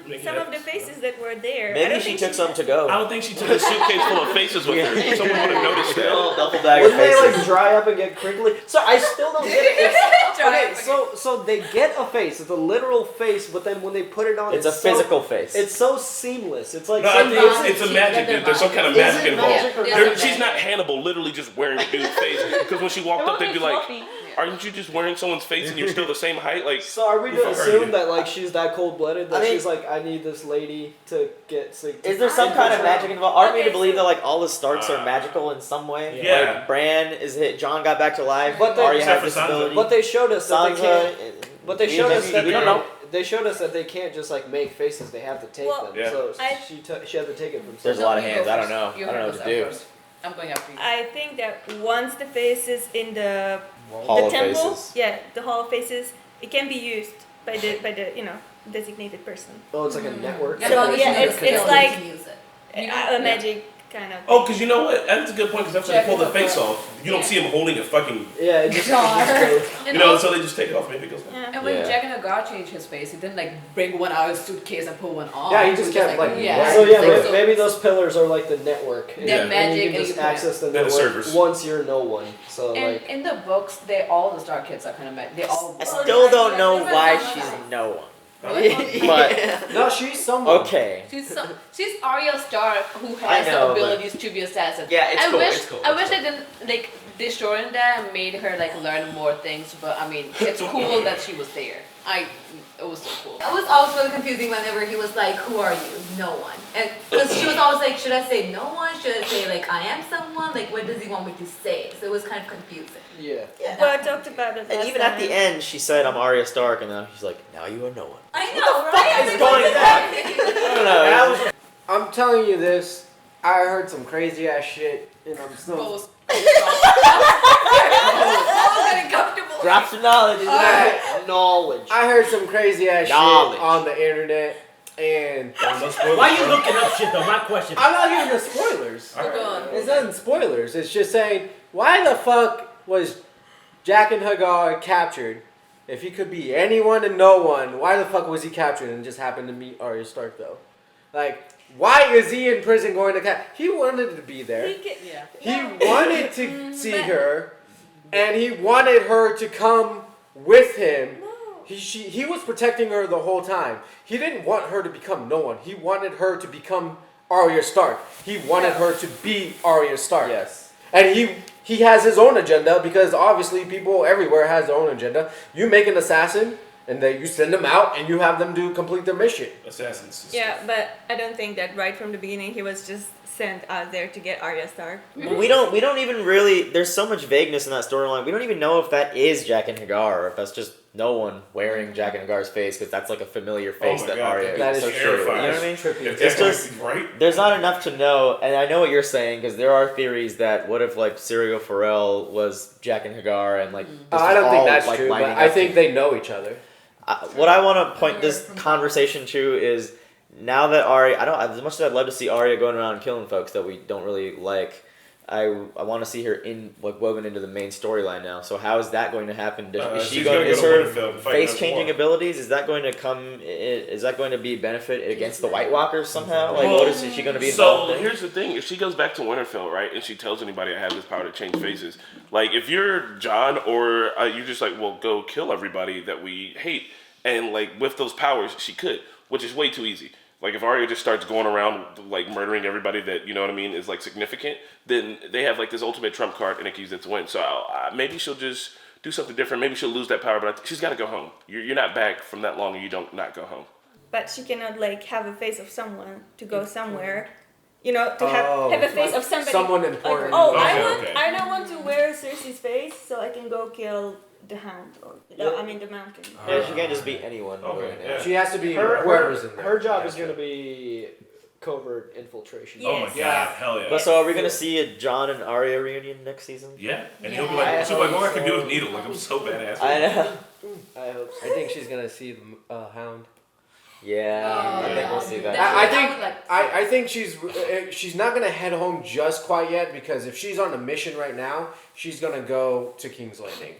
Like, some of the faces that were there. I Maybe don't she think took some to go. I don't think she took a suitcase full of faces with her. Someone would have noticed that. Oh, duffel bag of Wouldn't they faces. like dry up and get crinkly? So I still don't get it. Okay, so they get a face. It's a literal face, but then when they put it on, It's a so- physical face. It's so seamless. It's like No, I some think it's a magic, dude. There's some kind of Is magic it involved. magic or Yeah, There- there's she's some not Hannibal, literally just wearing a dude's face. Because when she walked up, they'd be like, aren't you just wearing someone's face and you're still the same height? Like, So are we Who to the fuck are assume you? that like she's that cold blooded that I mean- she's like I need this lady to get sick? Is there some kind of magic involved? Aren't we to Okay, believe so- that like all the Starks are magical in some way? Yeah. Like Bran is hit. John got back to life. But they- Arya Except has for Sansa. disability. But they showed us that they Sansa. can't. But they showed us that we don't know. they showed us that they can't just like make faces. They have to take Well, them. Yeah. So I- she had to take it from. There's a someone. lot of You hands. go I don't first. know. You I don't know heard what us to do. out first. I'm going after you. I think that once the face is in the Hall of temple, Faces. the Hall of Faces, it can be used by the designated person. Oh, it's like a network. As So, long as yeah, you know it's- the skill, it's you like- can use it. A magic kind of. oh, because you know what? That's a good point, because after they Check pull the it face out. off, you don't see him holding a fucking, Yeah, it just. Jar. you know, so they just take it off. Maybe it goes like, Yeah. And when Yeah. Jack and Agar changed his face, he didn't like bring one out of his suitcase and put one on. Yeah, he just kept, like, So yeah, so- maybe those pillars are like the network. They're Yeah. And magic you can just put- access the They're the network servers. once you're no one. So And like. in the books, all the Star Kids are kind of they all. I still don't know why she's no one. But No, she's someone. okay. She's Arya Stark who has I know, the abilities to be assassin. Yeah, it's I cool, wish it's cool, I it's wish cool. they didn't like destroying that and made her like learn more things. But I mean, it's cool that she was there. It was so cool. It was always really confusing whenever he was like, "Who are you?" No one. And because she was always like, "Should I say no one? Should I say like I am someone? Like what does he want me to say?" So it was kind of confusing. Yeah. Well, I talked about it. And last even at the time. end, she said, "I'm Arya Stark," and then she's like, "Now you are no one." I know, right? is going on? I don't know. I'm telling you this. I heard some crazy ass shit, and I'm still. Drop some knowledge. Knowledge. I heard some crazy ass Knowledge. shit on the internet, and Why are you looking up shit though? My question. I'm not giving the spoilers. It's not spoilers. It's just saying, why the fuck was Jack and Hagar captured? If he could be anyone and no one, why the fuck was he captured and just happened to meet Arya Stark though? Like, why is he in prison going to He wanted to be there. He wanted to see her, and he wanted her to come with him. He was protecting her the whole time. He didn't want her to become no one. He wanted her to become Arya Stark. He wanted her to be Arya Stark. Yes. And he has his own agenda, because obviously people everywhere has their own agenda. You make an assassin, and then you send them out, and you have them complete their mission. Assassins. Yeah, but I don't think that right from the beginning he was just sent out there to get Arya Stark. We don't even really. There's so much vagueness in that storyline. We don't even know if that is Jack and Hagar, or if that's just no one wearing Jack and Hagar's face, because that's like a familiar face that Arya. That is so true. You know what I mean? It's just right. There's not enough to know, and I know what you're saying, because there are theories that what if like Syrio Forel was Jack and Hagar, and like this I was don't think all, that's like, true, but lining I up think to- they know each other. What I want to point this conversation to is, now that Arya, as much as I'd love to see Arya going around and killing folks that we don't really like, I want to see her woven into the main storyline now. So how is that going to happen? Is her face changing abilities? Is that going to come? Is that going to be benefit against the White Walkers somehow? Like, what is she going to be involved in? Here's the thing: if she goes back to Winterfell, right, and she tells anybody I have this power to change faces, like if you're Jon or you're just like, well, go kill everybody that we hate, and like with those powers, she could, which is way too easy. Like if Arya just starts going around like murdering everybody that, you know what I mean, is like significant, then they have like this ultimate trump card and it can use it to win. So maybe she'll just do something different. Maybe she'll lose that power, but she's got to go home. You're not back from that long and you don't not go home. But she cannot like have a face of someone to go somewhere. You know, to have a face of somebody. Someone important. Like, Okay. I don't want to wear Cersei's face so I can go kill the Hound or the Mountain. Yeah, she can't just be anyone. Yeah. She has to be whoever's in there. Her job is going to be covert infiltration. Oh my god, hell yeah. But so are we gonna see a Jon and Arya reunion next season? Yeah, and he'll be like, she'll be like, what I can do with Needle? Like, I'm so badass. I know. I hope so. I think she's gonna see the Hound. Yeah, I think we'll see that. I think she's not gonna head home just quite yet, because if she's on a mission right now, she's gonna go to King's Landing.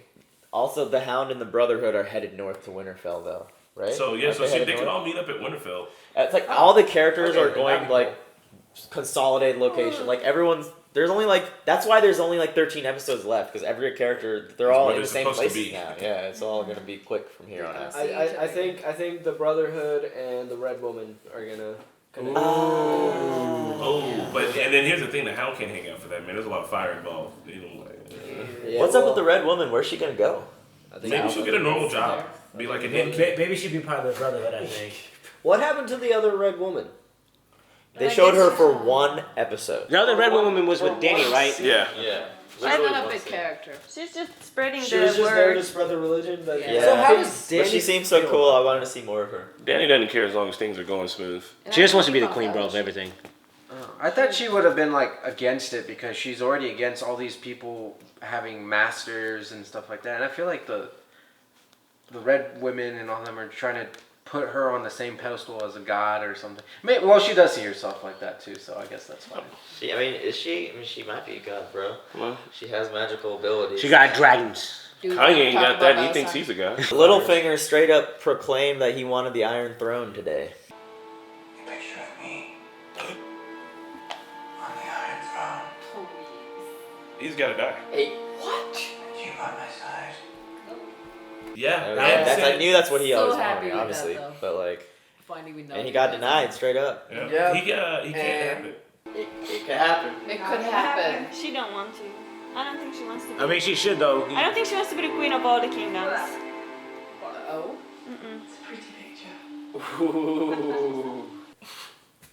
Also, the Hound and the Brotherhood are headed north to Winterfell, though, right? So yeah, Aren't so they headed can north? all meet up at Winterfell. It's like all the characters are that'd going be like consolidated location. Like everyone's there's only like that's why there's only like 13 episodes left, because every character they're all where in the they're same supposed to places be. now. Yeah, it's all gonna be quick from here on out. I think the Brotherhood and the Red Woman are gonna. Oh, but and then here's the thing: the Hound can't hang out for that, man. There's a lot of fire involved. You know, Yeah, What's up with the Red Woman? Where's she gonna go? maybe she'll get a normal job, be like an innkeep. Maybe she'd be part of the Brotherhood, I think. What happened to the other Red Woman? They showed her for one episode. The other Red Woman was with Danny, right? Yeah. Yeah. She's not a big character. She's just spreading She the was just there to word. spread the religion. But Yeah. So how does Danny But she seems so feel cool. about I wanted to see more of her. Danny doesn't care as long as things are going smooth. She just wants to be the queen, bro, of everything. I thought she would have been like against it, because she's already against all these people having masters and stuff like that. And I feel like the Red Women and all them are trying to put her on the same pedestal as a god or something. Well, she does see herself like that too, so I guess that's fine. She might be a god, bro. Well, She has magical abilities. She got dragons. Kanye ain't got that. He thinks he's a guy. Littlefinger straight up proclaimed that he wanted the Iron Throne today. A picture of me on the Iron Throne. He's gotta die. What? And you by my side. Yeah. I knew that's what he So always happy wanted, with that, obviously. though. But like, Finally, we know. and he got denied straight up. Yeah. He can't have it. It could happen. It could happen. She don't want to. I don't think she wants to be. I mean, she should, though. I don't think she wants to be the queen of all the kingdoms. Oh. It's a pretty picture. Ooh.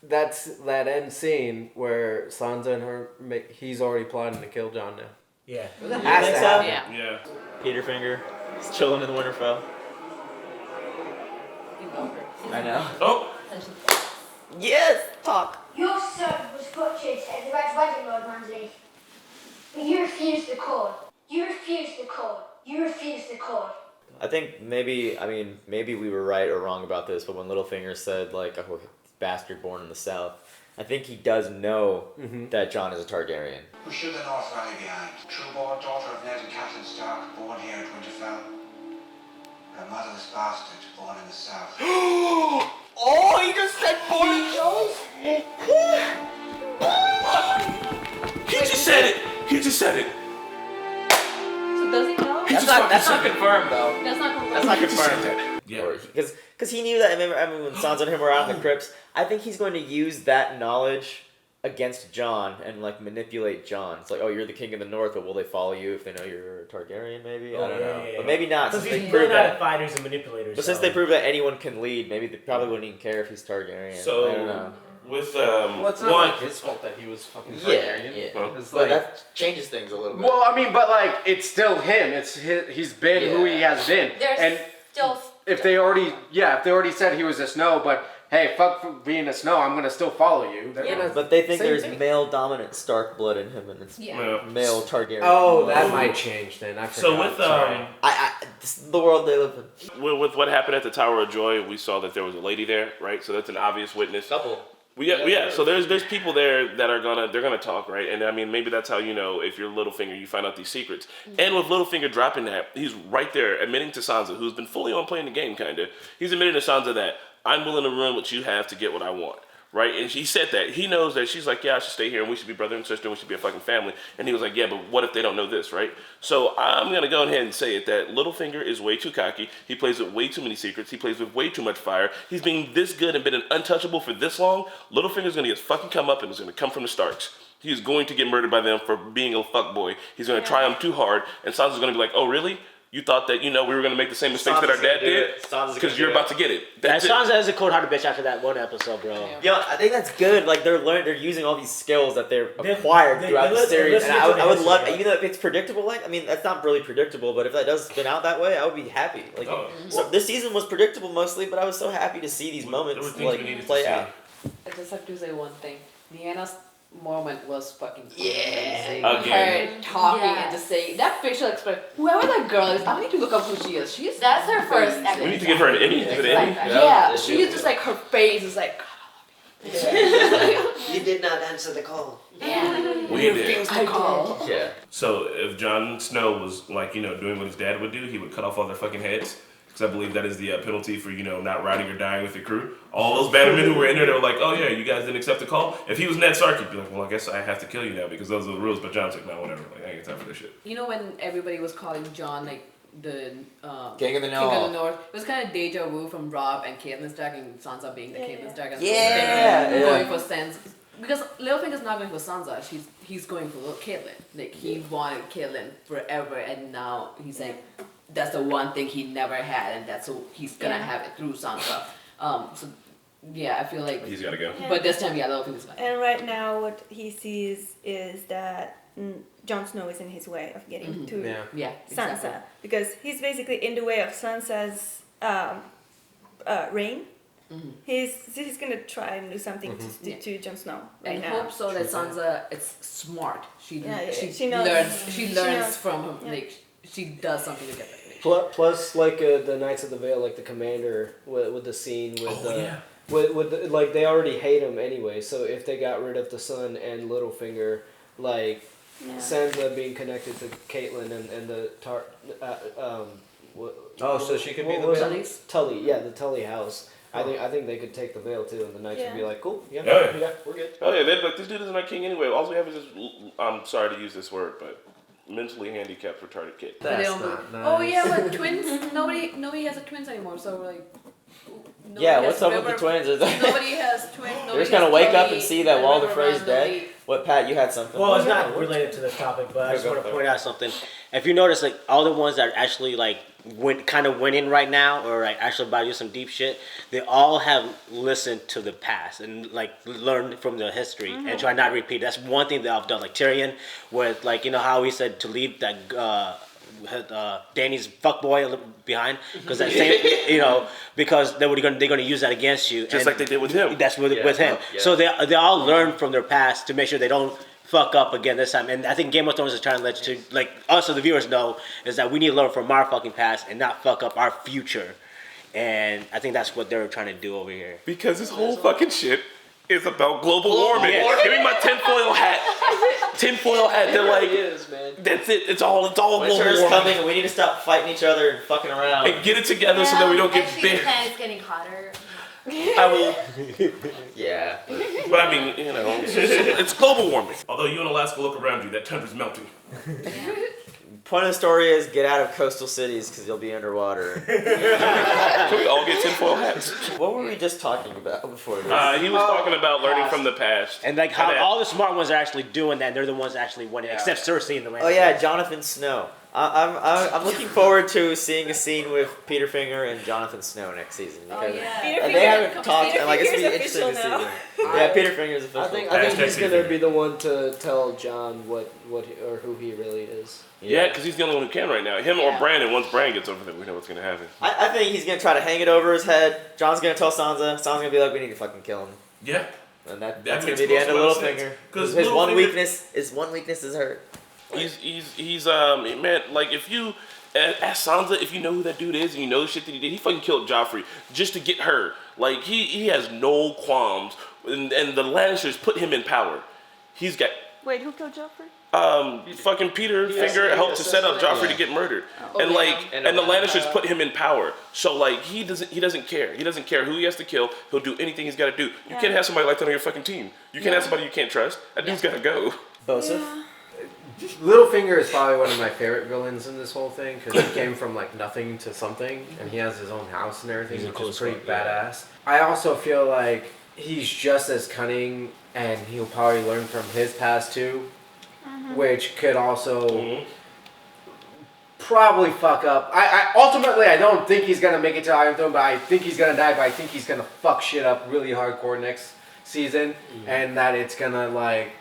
That's that end scene where Sansa and her, he's already plotting to kill Jon now. Yeah. Has to happen. Yeah. Yeah. Peterfinger, he's chilling in the Winterfell. I know. Oh. Yes, talk. Your son was butchered at the Red Wedding, Lord Manderley. But you refused the call. You refused the call. You refused the call. I think maybe we were right or wrong about this, but when Littlefinger said like, "Oh, bastard born in the South," I think he does know that Jon is a Targaryen. Who should the North rally behind? True-born daughter of Ned and Catelyn Stark, born here at Winterfell. Or a motherless bastard born in the South. Oh, he just said born in He just said it. He just said it. So does he know? That's not confirmed though. That's not confirmed. That's not confirmed. Yeah. Because he knew that. I mean, when Sansa and him were out in the crypts, I think he's going to use that knowledge against Jon and like manipulate Jon. It's like, oh, you're the king of the North, but will they follow you if they know you're a Targaryen? Maybe I don't know, but maybe not. Because Since he's they really proved not that. at fighters and manipulators. But since they proved that anyone can lead, maybe they probably wouldn't even care if he's Targaryen. So I don't know. with Well, it's not one. like his fault that he was fucking Yeah, Targaryen. yeah. It's But like, that changes things a little bit. well, I mean, but like, it's still him. It's he's been who he has been. There's And still. if they already said he was a Snow, but hey, fuck for being a Snow, I'm gonna still follow you. They're Yeah. gonna, But they think Same there's thing. male dominant Stark blood in him, and it's Yeah. male Targaryen. oh, that might change then. I So forgot. with Sorry. This is the world they live in. with what happened at the Tower of Joy, we saw that there was a lady there, right? So that's an obvious witness. Couple. Yeah. So there's people there that are gonna talk, right? And I mean, maybe that's how you know if you're Littlefinger, you find out these secrets. And with Littlefinger dropping that, he's right there admitting to Sansa, who's been fully on playing the game, kinda. He's admitting to Sansa that I'm willing to ruin what you have to get what I want. Right? And he said that. He knows that she's like, yeah, I should stay here and we should be brother and sister and we should be a fucking family. And he was like, yeah, but what if they don't know this, right? So I'm going to go ahead and say it that Littlefinger is way too cocky. He plays with way too many secrets. He plays with way too much fire. He's being this good and been an untouchable for this long. Littlefinger's going to get fucking come up and it's going to come from the Starks. He's going to get murdered by them for being a fuckboy. He's going to try him too hard. And Sansa's going to be like, oh, really? You thought that, we were going to make the same mistakes that our dad did? Because you're about to get it. That's it. Sansa is a cold-hearted bitch after that one episode, bro. Yeah, I think that's good. Like they're using all these skills that they've acquired throughout the series, and I would love, even though if it's predictable. Like, I mean, that's not really predictable, but if that does spin out that way, I would be happy. Like, so this season was predictable mostly, but I was so happy to see these moments like play out. I just have to say one thing. Niana's moment was fucking Yeah. amazing. Again. Her talking and just saying that facial expression. Whoever that girl is, I need to look up who she is. She's That's her first amazing. We need to give her an Emmy. Give it an Emmy. Yeah, she is just like her face is like. You did not answer the call. Yeah. We did. I call. Yeah. So if Jon Snow was like, doing what his dad would do, he would cut off all their fucking heads. Because I believe that is the penalty for, not riding or dying with your crew. All those bannermen who were in there, they were like, oh yeah, you guys didn't accept the call. If he was Ned Stark, he'd be like, well, I guess I have to kill you now because those are the rules. But Jon's like, no, whatever. Like, I ain't got time for this shit. You know when everybody was calling Jon like the King of the King of North. the North, it was kind of deja vu from Robb and Catelyn Stark and Sansa being the Catelyn Stark and Yeah. going for Sansa. Because Littlefinger's not going for Sansa, he's going for Catelyn. Like he wanted Catelyn forever, and now he's like, that's the one thing he never had, and that's so he's gonna have it through Sansa. So yeah, I feel like He's got to go. Yeah. But this time, yeah, Littlefinger's gonna. And right now, what he sees is that Jon Snow is in his way of getting to Yeah, Sansa, exactly. because he's basically in the way of Sansa's reign. Mm-hmm. He's gonna try and do something to Jon Snow right And now. hope so that Sansa is smart. She knows. learns. She She learns knows. from him. Yeah. Like she does something to get back. Plus, like the Knights of the Vale, like the commander with the scene with the, like they already hate him anyway. So if they got rid of the son and Littlefinger, like Sansa being connected to Catelyn and the So she could be the Tullys? Tully, yeah, the Tully house. I think they could take the Vale too, and the Knights would be like, cool, yeah, we're good. Oh yeah, they'd be like, this dude isn't our king anyway. All we have is this, I'm sorry to use this word, but mentally handicapped retarded kid. But they That's don't not believe- Oh nice. yeah, but twins. Nobody has a twins anymore. So like, Yeah, what's up with the twins? Nobody has twins. They're just gonna wake up and see that Walder Frey's dead. What, Pat? You had something? Well, it's not related to this topic, but I just Go want for to it. point out something. If you notice, like all the ones that are actually like kind of winning right now, or like actually about to do some deep shit, they all have listened to the past and like learned from the history and try not to repeat. That's one thing that I've done. Like Tyrion, with like how he said to leave that. Danny's fuckboy behind because that same because they're gonna use that against you Just like they did with him. That's with him. Yeah. So they all learn from their past to make sure they don't fuck up again this time. And I think Game of Thrones is trying to let you like us, so the viewers know, is that we need to learn from our fucking past and not fuck up our future. And I think that's what they're trying to do over here. Because this whole fucking shit is about global warming. Yeah. Give me my tinfoil hat. Tinfoil hat. They're like, is, man. that's it. It's all global Winter's warming. coming, and we need to stop fighting each other and fucking around. And get it together so that we don't get Actually, big. the planet's getting hotter. I will. Yeah. But I mean, it's global warming. Although you in Alaska, look around you, that tundra's melting. Point of the story is get out of coastal cities because you'll be underwater. Can we all get tinfoil hats? What were we just talking about before this? He was talking about learning from the past. And like how all the smart ones are actually doing that, and they're the ones actually winning, except Cersei and the Oh yeah, Jonathan Snow. I'm looking forward to seeing a scene with Peter Finger and Jonathan Snow next season because they haven't talked. And like it's gonna be interesting to see them. Yeah, Peter Finger's official. I think he's gonna be the one to tell John what or who he really is. Yeah, because he's the only one who can right now. Him or Brandon. Once Brandon gets over there, we know what's gonna happen. I think he's gonna try to hang it over his head. John's gonna tell Sansa. Sansa's gonna be like, we need to fucking kill him. Yeah. And that's gonna makes be the end of most amount of Littlefinger. sense. 'Cause His one Littlefinger- weakness is hurt. He's man, like if you ask Sansa if you know who that dude is and you know the shit that he did, he fucking killed Joffrey just to get her. Like he has no qualms, and the Lannisters put him in power. He's got Wait, who killed Joffrey? fucking Peter Finger helped to set up Joffrey to get murdered, and the Lannisters put him in power. So like he doesn't care. He doesn't care who he has to kill. He'll do anything he's got to do. You can't have somebody like that on your fucking team. You can't have somebody you can't trust. That dude's gotta go. Bosif? Littlefinger is probably one of my favorite villains in this whole thing because he came from like nothing to something, and he has his own house and everything, He's a which cool is pretty sport, yeah. badass. I also feel like he's just as cunning, and he'll probably learn from his past too, which could also probably fuck up. I ultimately I don't think he's gonna make it to Iron Throne, but I think he's gonna die. But I think he's gonna fuck shit up really hardcore next season, and that it's gonna like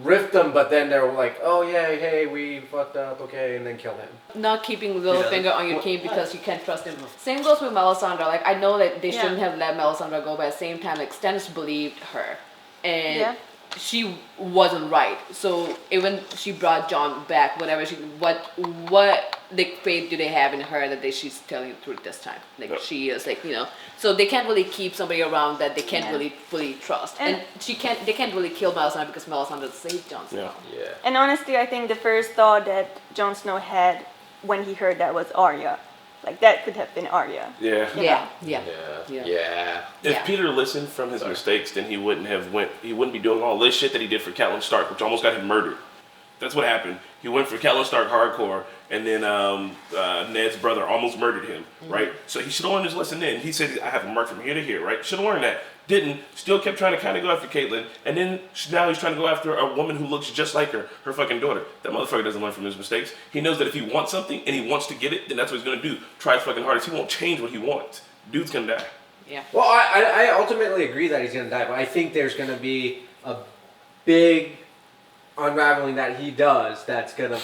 rift them, but then they're like, oh yeah, hey, we fucked up, okay, and then kill him. Not keeping Littlefinger on your team because you can't trust him. Same goes with Melisandre. Like I know that they shouldn't have let Melisandre go, but at the same time, like Stannis believed her, and she wasn't right. So even she brought John back, whatever what like faith do they have in her that she's telling the truth this time? Like she is like So they can't really keep somebody around that they can't really fully trust, and they can't really kill Melisandre because Melisandre saved Jon Snow. Yeah. And honestly, I think the first thought that Jon Snow had when he heard that was Arya. Like that could have been Arya. Yeah. Yeah. If Peter listened from his mistakes, then he wouldn't be doing all this shit that he did for Catelyn Stark, which almost got him murdered. That's what happened. He went for Catelyn Stark hardcore, and then Ned's brother almost murdered him, right? So he should have learned his lesson then. He said, I have a mark from here to here, right? Should have learned that. Didn't. Still kept trying to kind of go after Catelyn, and then now he's trying to go after a woman who looks just like her fucking daughter. That motherfucker doesn't learn from his mistakes. He knows that if he wants something and he wants to get it, then that's what he's gonna do. Try his fucking hardest. He won't change what he wants. Dude's gonna die. Yeah. Well, I ultimately agree that he's gonna die, but I think there's gonna be a big unraveling that he does that's gonna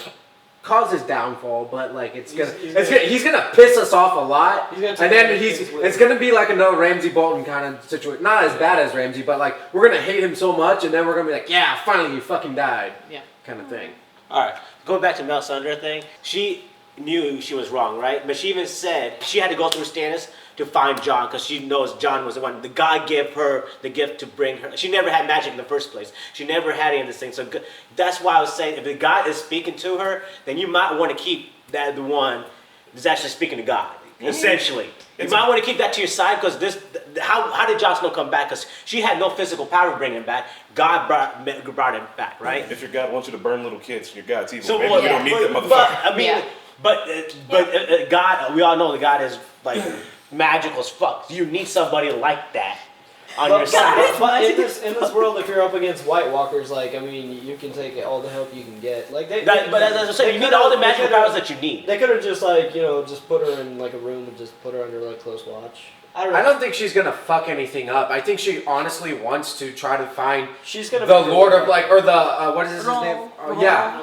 cause his downfall, but like he's gonna piss us off a lot, and then it's gonna be like another Ramsay Bolton kind of situation. Not as bad as Ramsay, but like we're gonna hate him so much, and then we're gonna be like, yeah, finally you fucking died, kind of thing. All right, going back to Melisandre thing, she knew she was wrong, right? But she even said she had to go through Stannis to find Jon because she knows Jon was the one. The God gave her the gift to bring her. She never had magic in the first place. She never had any of this thing. So that's why I was saying if the God is speaking to her, then you might want to keep that the one that's actually speaking to God. Essentially, you might want to keep that to your side because how did Jon Snow come back? Because she had no physical power to bring him back. God brought him back, right? If your God wants you to burn little kids, your God's evil. So Maybe we don't need that motherfucker. But I mean, but God, we all know that God is like magical as fuck. You need somebody like that on But- your side. But in this world, if you're up against White Walkers, like I mean, you can take all the help you can get. Like they, But that's what I'm saying. You need all the magical powers that you need. They could have just like just put her in like a room and just put her under like close watch. I don't think she's gonna fuck anything up. I think she honestly wants to try to find She's gonna the be Lord good. of like, or the what is his name? Yeah.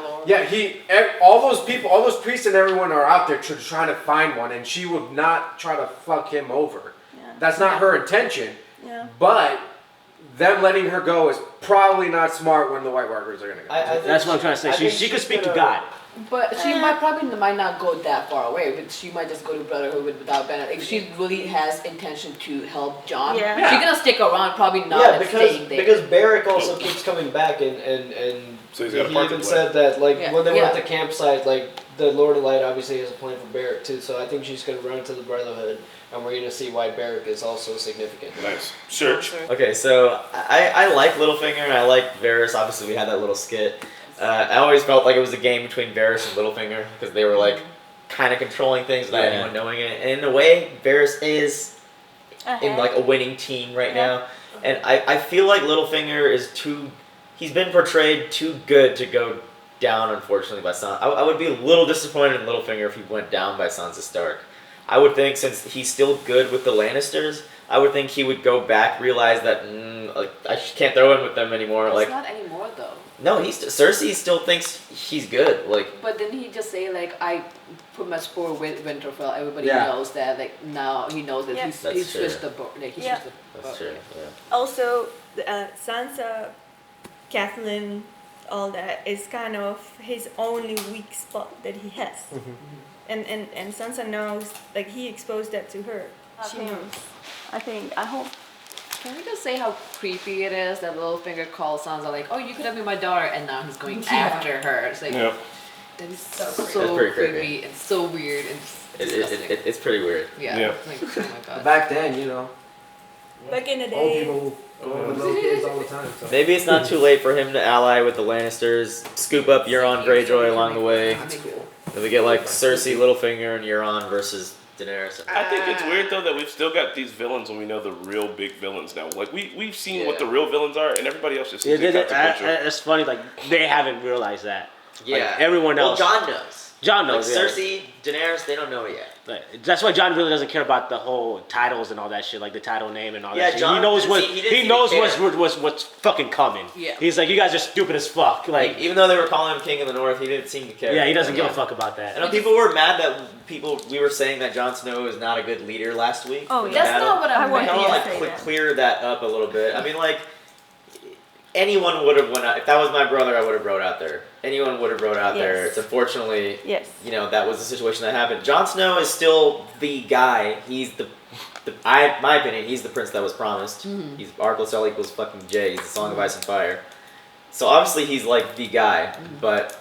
All those people, all those priests and everyone are out there trying to find one, and she would not try to fuck him over. Yeah. That's not her intention. Yeah. But them letting her go is probably not smart when the White Walkers are gonna go. I think That's what I'm trying to say. I think She could she's speak to gonna- God. But she might not go that far away. But she might just go to Brotherhood without Banner. If she really has intention to help John, Yeah. she's gonna stick around. Probably not. Yeah, and staying there. because Barrick also keeps coming back and So he's he got a part to even play. said that like Yeah. when they were Yeah. at the campsite, like the Lord of Light obviously has a plan for Barrick too. So I think she's gonna run to the Brotherhood, and we're gonna see why Barrick is also significant. Nice. Sure. Okay, so I like Littlefinger and I like Varys. Obviously, we had that little skit. I always felt like it was a game between Varys and Littlefinger because they were like kind of controlling things without anyone knowing it. And in a way, Varys is in like a winning team right now. And I feel like Littlefinger is he's been portrayed too good to go down, unfortunately, by Sansa. I would be a little disappointed in Littlefinger if he went down by Sansa Stark. I would think since he's still good with the Lannisters, I would think he would go back, realize that like I can't throw in with them anymore. It's Like not anymore though. no, Cersei still thinks he's good. Like But didn't he just say like I put my spore with Winterfell? Everybody Yeah. knows that. Like now he knows that Yeah. he's That's true. switched the like he Yeah. switched the that's true. Yeah. Also, Sansa, Catelyn, all that is kind of his only weak spot that he has. And Sansa knows, like he exposed that to her. She knows. I hope. Can we just say how creepy it is that Littlefinger calls Sansa like, "Oh, you could have been my daughter," and now he's going after her. It's like Yeah. that is so That's pretty creepy. creepy and so weird and disgusting. It's pretty weird. Yeah. Yeah. Like, oh my god. Back then, Back in the old day. people going with little kids all the time. So. Maybe it's not too late for him to ally with the Lannisters, scoop up Euron Greyjoy along the way. That's cool. Then we get like Cersei, Littlefinger, and Euron versus Daenerys. I think it's weird though that we've still got these villains when we know the real big villains now. Like we've seen what the real villains are, and everybody else just sees it consequential. It's funny, like they haven't realized that. Yeah. Like, everyone else. Well, Jon knows. John Like knows. yeah. Cersei, Daenerys, they don't know it yet. Right. That's why John really doesn't care about the whole titles and all that shit, like the title name and all Yeah, that shit. Jon He knows didn't what see- he didn't he seem knows to care. what's fucking coming. Yeah. He's like, you guys are stupid as fuck. Like, Even though they were calling him King of the North, he didn't seem to care. yeah, he doesn't give a fuck about that. I know people were mad that we were saying that Jon Snow is not a good leader last week. Oh, in the yeah. That's battle. not what I I want meant. Kind you of to like say that. clear that up a little bit. I mean, like anyone would have went out. If that was my brother, I would have rode out there. Anyone would have rode out there. Yes. It's unfortunately, Yes. that was the situation that happened. Jon Snow is still the guy. He's my opinion, he's the prince that was promised. He's R plus L equals fucking J. He's the Song of Ice and Fire. So obviously he's like the guy, but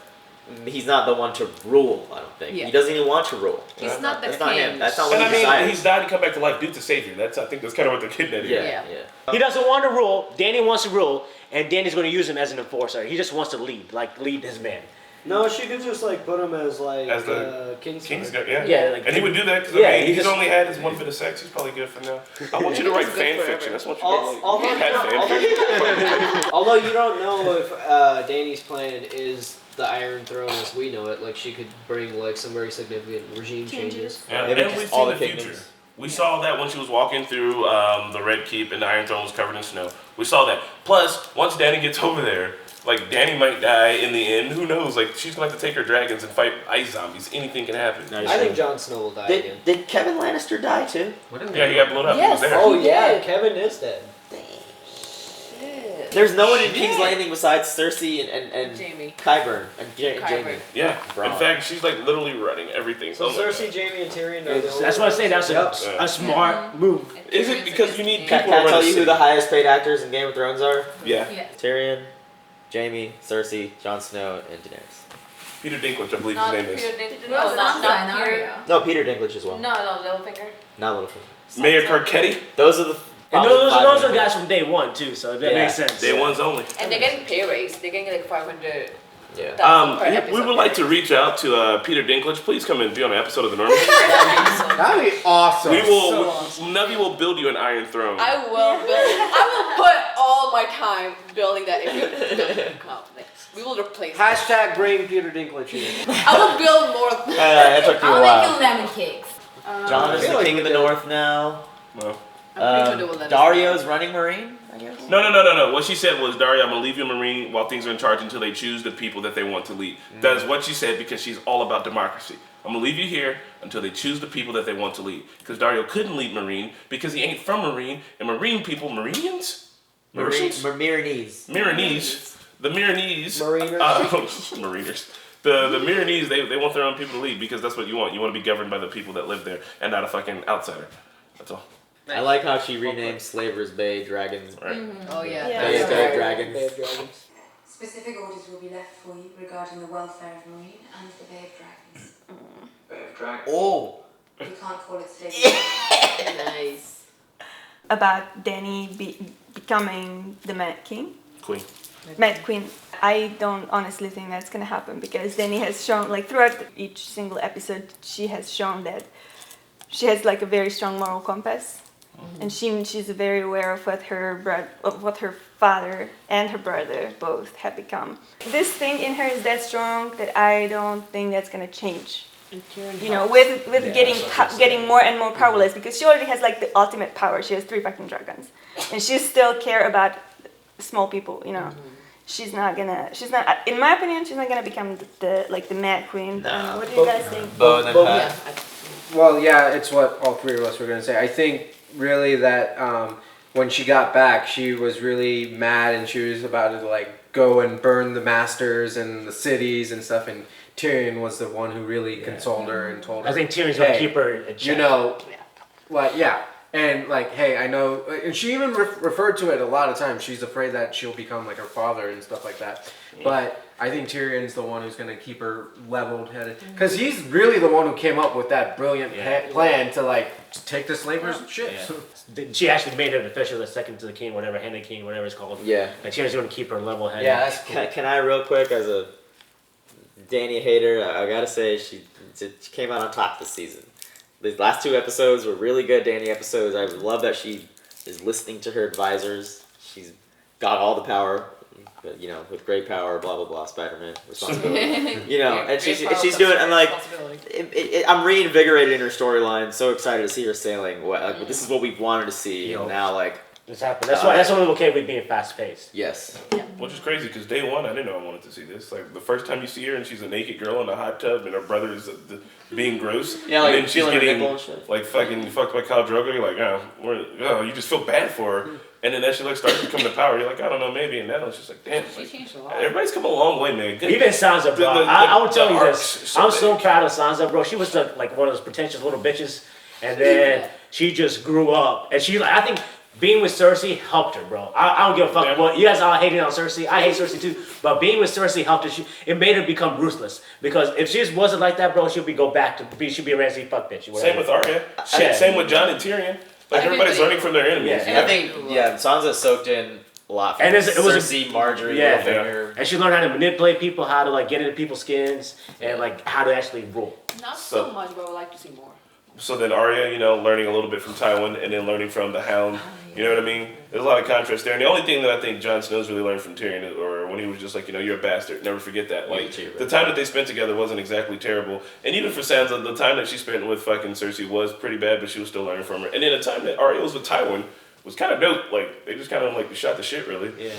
he's not the one to rule. I don't think Yeah. he doesn't even want to rule. He's not the That's not him. king. That's not what And he I mean, decided. he's died and come back to life. Dude's a savior. I think that's kind of what they're getting at here. Yeah. He doesn't want to rule. Danny wants to rule, and Danny's going to use him as an enforcer. He just wants to lead his men. No, she could just like put him as like As the King's King's guy, yeah. Yeah, like, And he would do that because Yeah, he he's just- only had his one bit of sex. He's probably good for now. I want you to write He's good fan forever. fiction. That's what you Although, get. Like, fan fiction. although you don't know if Dany's plan is the Iron Throne as we know it, like she could bring like some very significant regime changes. Yeah, Maybe and just we've all seen the the future. kingdoms. We saw that when she was walking through the Red Keep and the Iron Throne was covered in snow. We saw that. Plus, once Dany gets over there, like Dany might die in the end. Who knows? Like she's gonna have to take her dragons and fight ice zombies. Anything can happen. I think Jon Snow will die again. Did Kevin Lannister die too? Yeah, he got blown up. Yes. He was there. Oh He yeah, did. Kevin is dead. There's no one in King's Landing besides Cersei and Jamie. Qyburn and Jamie. Qyburn. Yeah. Bro. In fact, she's like literally running everything. So Oh my Cersei, God. Jamie, and Tyrion are the only That's what I'm saying. That's Yep. a smart move. Is it because you need Can people to I run tell a you who city? the highest paid actors in Game of Thrones are? Yeah. Tyrion, Jamie, Cersei, Jon Snow, and Daenerys. Peter Dinklage, I believe Not his name is. Peter Dinklage. No, No, not Peter. No, Peter Dinklage as well. No, Littlefinger. Not Littlefinger. Mayor Carcetti. Those are the. And probably those five are the main guys from day one too, so that Yeah. makes sense. Day one's only. And they're getting pay raise. They're getting like 500. Yeah. per We episode. would like to reach out to Peter Dinklage. Please come and be on an episode of The Normal. That'd be awesome. We will. So awesome. Navi will build you an iron throne. I will build. I will put all my time building that. We will replace. Hashtag bring Peter Dinklage here. I will build more. That took you a I'll while. make you lemon cakes. John is I feel the like king we of the did. north now. No. I'm pretty sure they will let us Dario's running Marine, I guess. No. What she said was, Daria, I'm gonna leave you Marine while things are in charge until they choose the people that they want to lead. That is what she said because she's all about democracy. I'm gonna leave you here until they choose the people that they want to lead. Because Dario couldn't lead Marine because he ain't from Marine, and Marine people, Marinians? Mauritians? Marinese. Miranese. The Miranese. Mariners. Mariners. The Miranese, they want their own people to lead because that's what you want. You want to be governed by the people that live there and not a fucking outsider. That's all. I like how she renamed Slavers Bay Dragons. Right. Oh yeah. Yeah. Bay that's Bay right. Dragons. Bay of Dragons. Specific orders will be left for you regarding the welfare of Marine and the Bay of Dragons. Bay of Dragons. Oh. We can't call it slavery. Nice. About Danny becoming the Mad King. Queen. Mad Queen. I don't honestly think that's gonna happen because Danny has shown, like throughout each single episode, she has shown that she has like a very strong moral compass, and she's very aware of what her father and her brother both have become. This thing in her is that strong that I don't think that's gonna change. You know, with getting more and more powerless because she already has like the ultimate power. She has 3 fucking dragons, and she still care about small people. You know. She's not, in my opinion, she's not gonna become the Mad Queen. No. What do you guys think? Bo and then Pat. Yeah. Well, yeah, it's what all 3 of us were gonna say. I think really that when she got back, she was really mad and she was about to like go and burn the masters and the cities and stuff. And Tyrion was the one who really consoled her and told her. I think Tyrion's gonna "Hey, keep her in check. You know, like yeah. And like, hey, I know, and she even referred to it a lot of times. She's afraid that she'll become like her father and stuff like that. Yeah. But I think Tyrion's the one who's going to keep her leveled-headed, because he's really the one who came up with that brilliant plan to like take the slavers' ships. Yeah. She actually made it official, the second to the king, whatever, hand of the king, whatever it's called. Yeah. And Tyrion's going to keep her level-headed. Yeah, that's cool. Can I real quick, as a Dany hater, I gotta say she came out on top this season. These last 2 episodes were really good Dany episodes. I love that she is listening to her advisors. She's got all the power, but, you know, with great power, blah blah blah. Spider-Man responsibility, you know, and she's doing, and like, I'm reinvigorated in her storyline. So excited to see her sailing. Like, this is what we've wanted to see, and now like it's happened. That's why I'm okay with being fast-paced. Yes. Which is crazy because day one I didn't know I wanted to see this. Like the first time you see her and she's a naked girl in a hot tub and her brother is being gross. Yeah, like and then she's feeling her getting nipple and shit. like fucking fucked by Khal Drogo. You're like, you just feel bad for her. And then as she like starts to come to power, you're like, I don't know, maybe. And now it's just like, damn, She changed a lot. everybody's come a long way, man. Good. Even Sansa, bro. I would tell you this. I'm so big. proud of Sansa, bro. She was like one of those pretentious little bitches, and then she just grew up. And she, like, I think being with Cersei helped her, bro. I don't give a fuck. Yeah. Well, you guys all hating on Cersei. I hate Cersei too. But being with Cersei helped her. It made her become ruthless. Because if she just wasn't like that, bro, she'd be a Ramsay fuck bitch. Same with Arya. Shit, same with Jon and Tyrion. Like everybody's learning from their enemies. Yeah. I think Sansa soaked in a lot from And it was Cersei, Marjorie, yeah. Littlefinger. And she learned how to manipulate people, how to like get into people's skins, and like how to actually rule. Not so much, but I would like to see more. So then Arya, you know, learning a little bit from Tywin and then learning from the Hound. You know what I mean? There's a lot of contrast there. And the only thing that I think Jon Snow's really learned from Tyrion, or when he was just like, you know, you're a bastard. Never forget that. Like, the time that they spent together wasn't exactly terrible. And even for Sansa, the time that she spent with fucking Cersei was pretty bad, but she was still learning from her. And then the time that Arya was with Tywin was kind of dope. Like, they just kind of like shot the shit, really. Yeah.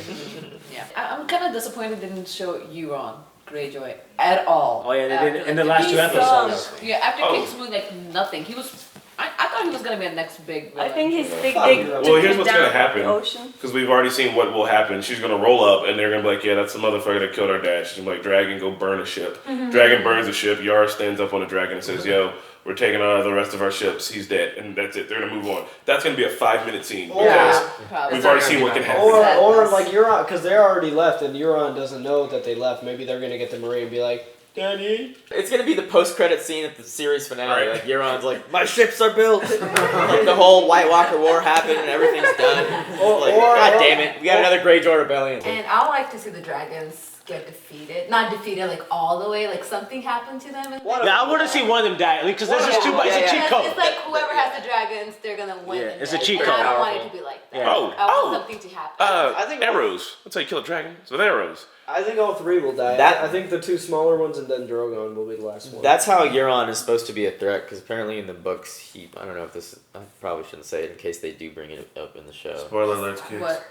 Yeah. I'm kind of disappointed they didn't show Euron Greyjoy at all. Oh yeah, they after, did in the last 2 episodes. Yeah, after Kingsmoon, like nothing. He was. I thought he was gonna be a next big villain. I think he's big. Well, here's what's gonna The happen. ocean. Because we've already seen what will happen. She's gonna roll up and they're gonna be like, yeah, that's the motherfucker that killed our dad. She's gonna be like, Dragon, go burn a ship. Dragon burns a ship. Yara stands up on a dragon and says, yo, we're taking on the rest of our ships. He's dead. And that's it. They're gonna move on. That's gonna be a 5-minute scene. Because Probably. we've already seen what can happen. Or like Euron, because they're already left and Euron doesn't know that they left. Maybe they're gonna get the Marine and be like, Danny. It's gonna be the post-credit scene at the series finale. Right. Like Euron's like, my ships are built. Like the whole White Walker War happened and everything's done. God damn it, we got another Greyjoy rebellion. And I would like to see the dragons get defeated. Not defeated like all the way. Like something happened to them. Yeah, I want to see one of them die because this is too much. It's a cheat code. It's like whoever has the dragons, they're gonna win. Yeah, it's a and cheat I code. don't want it to be like that. Yeah. I want something to happen. I think arrows. That's how you kill a dragon. So arrows. I think all three will die. I think the two smaller ones and then Drogon will be the last one. That's how Euron is supposed to be a threat, because apparently in the books, I don't know if this, I probably shouldn't say it in case they do bring it up in the show. Spoiler alert, kids. What?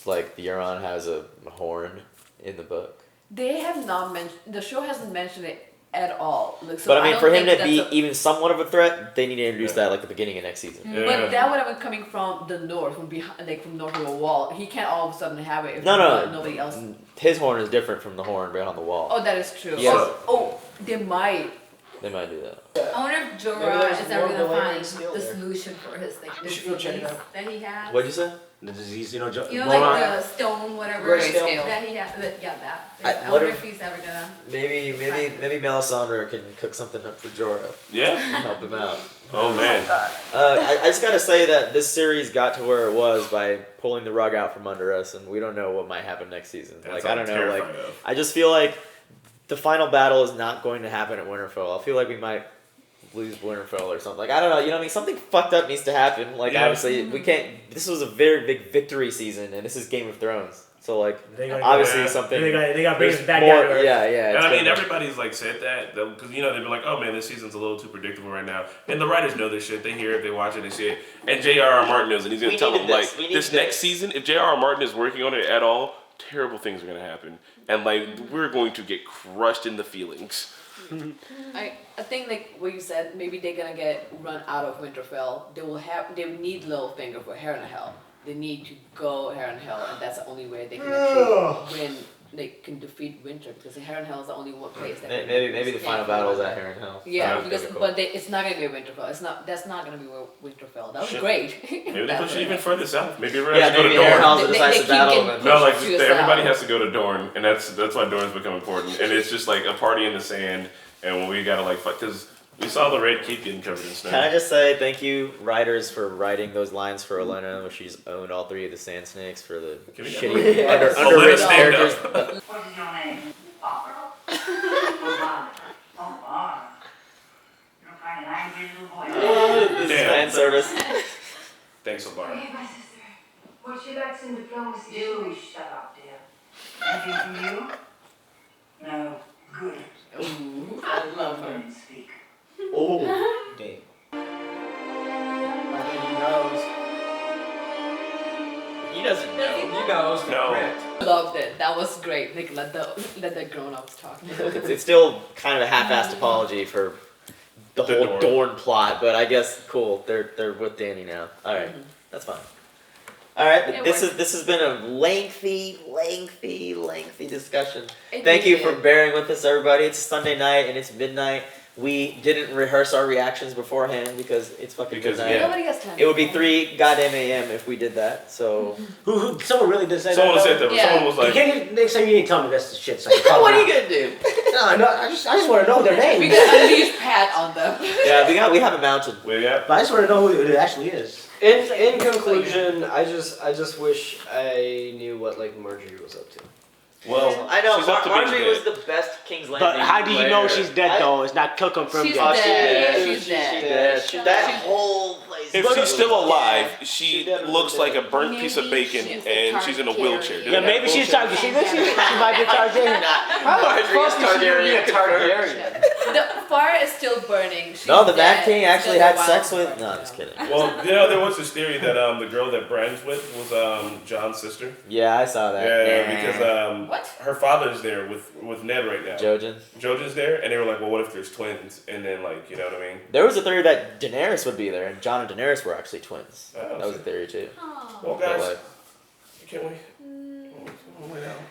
Like, Euron has a horn in the book. They have not mentioned. The show hasn't mentioned it at all. Like, so But I mean, don't for him think to be that's even somewhat of a threat, they need to introduce that like the beginning of next season. But that would have been coming from the north, from behind, like from north of the wall. He can't all of a sudden have it if nobody else. His horn is different from the horn behind the wall. Oh, that is true. Yes. Oh, they might. They might do that. I wonder if Jorah is ever gonna find the solution for his like disease that he has. What'd you say? The disease, You know, like the stone, whatever Grayscale. that he has. Yeah, that. I what wonder if- if he's ever gonna. Maybe Melisandre can cook something up for Jorah. Yeah. Help him out. Oh man. I just gotta say that this series got to where it was by pulling the rug out from under us, and we don't know what might happen next season. That's I all don't know. terrified of. I just feel like the final battle is not going to happen at Winterfell. I feel like we might lose Winterfell or something. Like, I don't know. You know what I mean? Something fucked up needs to happen. Like, obviously, we can't. This was a very big victory season, and this is Game of Thrones. So like, obviously something. They got to bring us back more, down to earth. Yeah. And I mean, everybody's like said that because they've been like, oh man, this season's a little too predictable right now. And the writers know this shit. They hear it, they watch it, they see it. And J.R.R. Martin knows, and he's gonna tell them like, this next season, if J.R.R. Martin is working on it at all, terrible things are gonna happen, and like we're going to get crushed in the feelings. I think like what you said, maybe they're gonna get run out of Winterfell. They need Littlefinger for Harrenhal. They need to go Harrenhal, and that's the only way they can actually win. They can defeat Winter, because Harrenhal is the only one place that. Maybe the final battle is at Harrenhal. Yeah, because it's not gonna be Winterfell. That's not gonna be Winterfell. That would be great. Maybe they push it even further south. Maybe everyone has to maybe go to Dorne. Harrenhal's the decisive battle. No, like everybody has to go to Dorne, and that's why Dorne's become important. And it's just like a party in the sand, and when we gotta like fight, because we saw the Red Keep getting covered in snow. Can I just say thank you, writers, for writing those lines for Olenna, where she's owned all three of the Sand Snakes for the shitty underwritten characters. What is your name? Barbara? Oh, Barbara. You're quite an angry little boy. This is fan service. Thanks so far. Hey, my sister. What's your lacks in diplomacy? You shut up, dear. Anything from you? No. Good. Ooh, I love her. Don't speak. Oh, Damn. I think he knows. he doesn't know. He knows. No. Loved it. That was great. Like let the grown-ups talk. It's still kind of a half-assed apology for the whole Dorne plot, but I guess cool. They're with Dany now. All right, that's fine. All right, this has been a lengthy discussion. Thank you for bearing with us, everybody. It's Sunday night and it's midnight. We didn't rehearse our reactions beforehand because it's fucking midnight. Nobody has time. It would be 3 goddamn a.m. if we did that. So Someone really did say Someone that. said that. Yeah. Someone was like, Next time you need to tell me that's the shit. So I can call what them are you out. gonna do? No, I just want to know their We names. can unleash Pat on them. Yeah, we have a mountain. well, yeah. But I just want to know who it actually is. In conclusion, I just wish I knew what like Marjorie was up to. Well, I know she's up to being Marjorie dead. was the best King's Landing. But how do you know player. she's dead though? It's not confirmed She's yet. dead. She's She's dead. dead. That whole place. If she's still alive, she looks like a burnt piece of Maybe bacon, she's and she's in a wheelchair. Yeah, maybe she's talking. She might be Targaryen. Marjorie is Targaryen. Targaryen. The fire is still burning. She's No, the Mad dead. King It's actually still had a sex wildfire. with. No, I'm just kidding. Well, there was this theory that the girl that Bran's with was John's sister. Yeah, I saw that. Yeah, because What? her father's there with Ned right now. Jojen. Jojen's there, and they were like, well, what if there's twins? And then like, you know what I mean? There was a theory that Daenerys would be there, and Jon and Daenerys were actually twins. Oh, That was a theory too. Well, But, guys, like, can't we?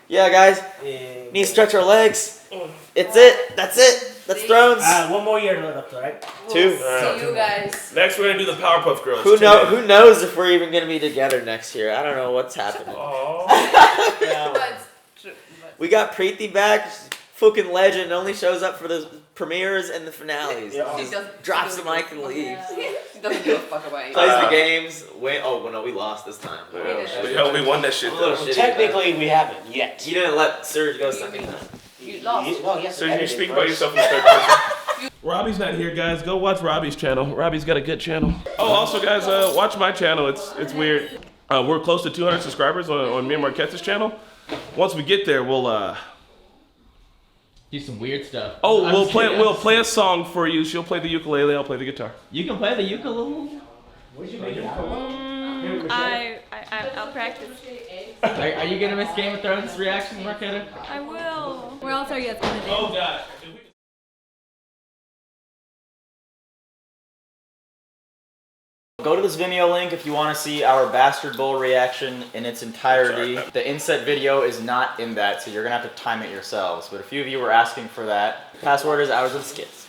yeah, guys, need to stretch our legs. It's it. That's it. That's Thrones. One more year to live up to, right? 2. See you guys. Next, we're gonna do the Powerpuff Girls. Who knows if we're even gonna be together next year? I don't know what's happening. But, We got Preeti back. Fucking legend. Only shows up for the premieres and the finales. Yeah. She Just doesn't- drops she the doesn't mic and give a- leaves. She doesn't give a fuck about anything. Plays the games. Wait. Oh, well, no, we lost this time. Hell, we won that shit. I'm a little Though. shitty Technically, we haven't yet. You didn't let Serge go second time. You lost. No, yes, So you speak about yourself in the third person. Robbie's not here, guys. Go watch Robbie's channel. Robbie's got a good channel. Oh, also, guys, watch my channel. It's weird. We're close to 200 subscribers on me and Marquette's channel. Once we get there, we'll do some weird stuff. Oh, we'll play a song for you. She'll play the ukulele. I'll play the guitar. You can play the ukulele. What'd you make it out? I'll practice. Are you gonna miss Game of Thrones reactions, Marquetta? I will. Where else are you guys gonna do? Oh God. Go to this Vimeo link if you want to see our Bastard Bowl reaction in its entirety. The inset video is not in that, so you're gonna have to time it yourselves. But a few of you were asking for that. Password is Hours of Skits.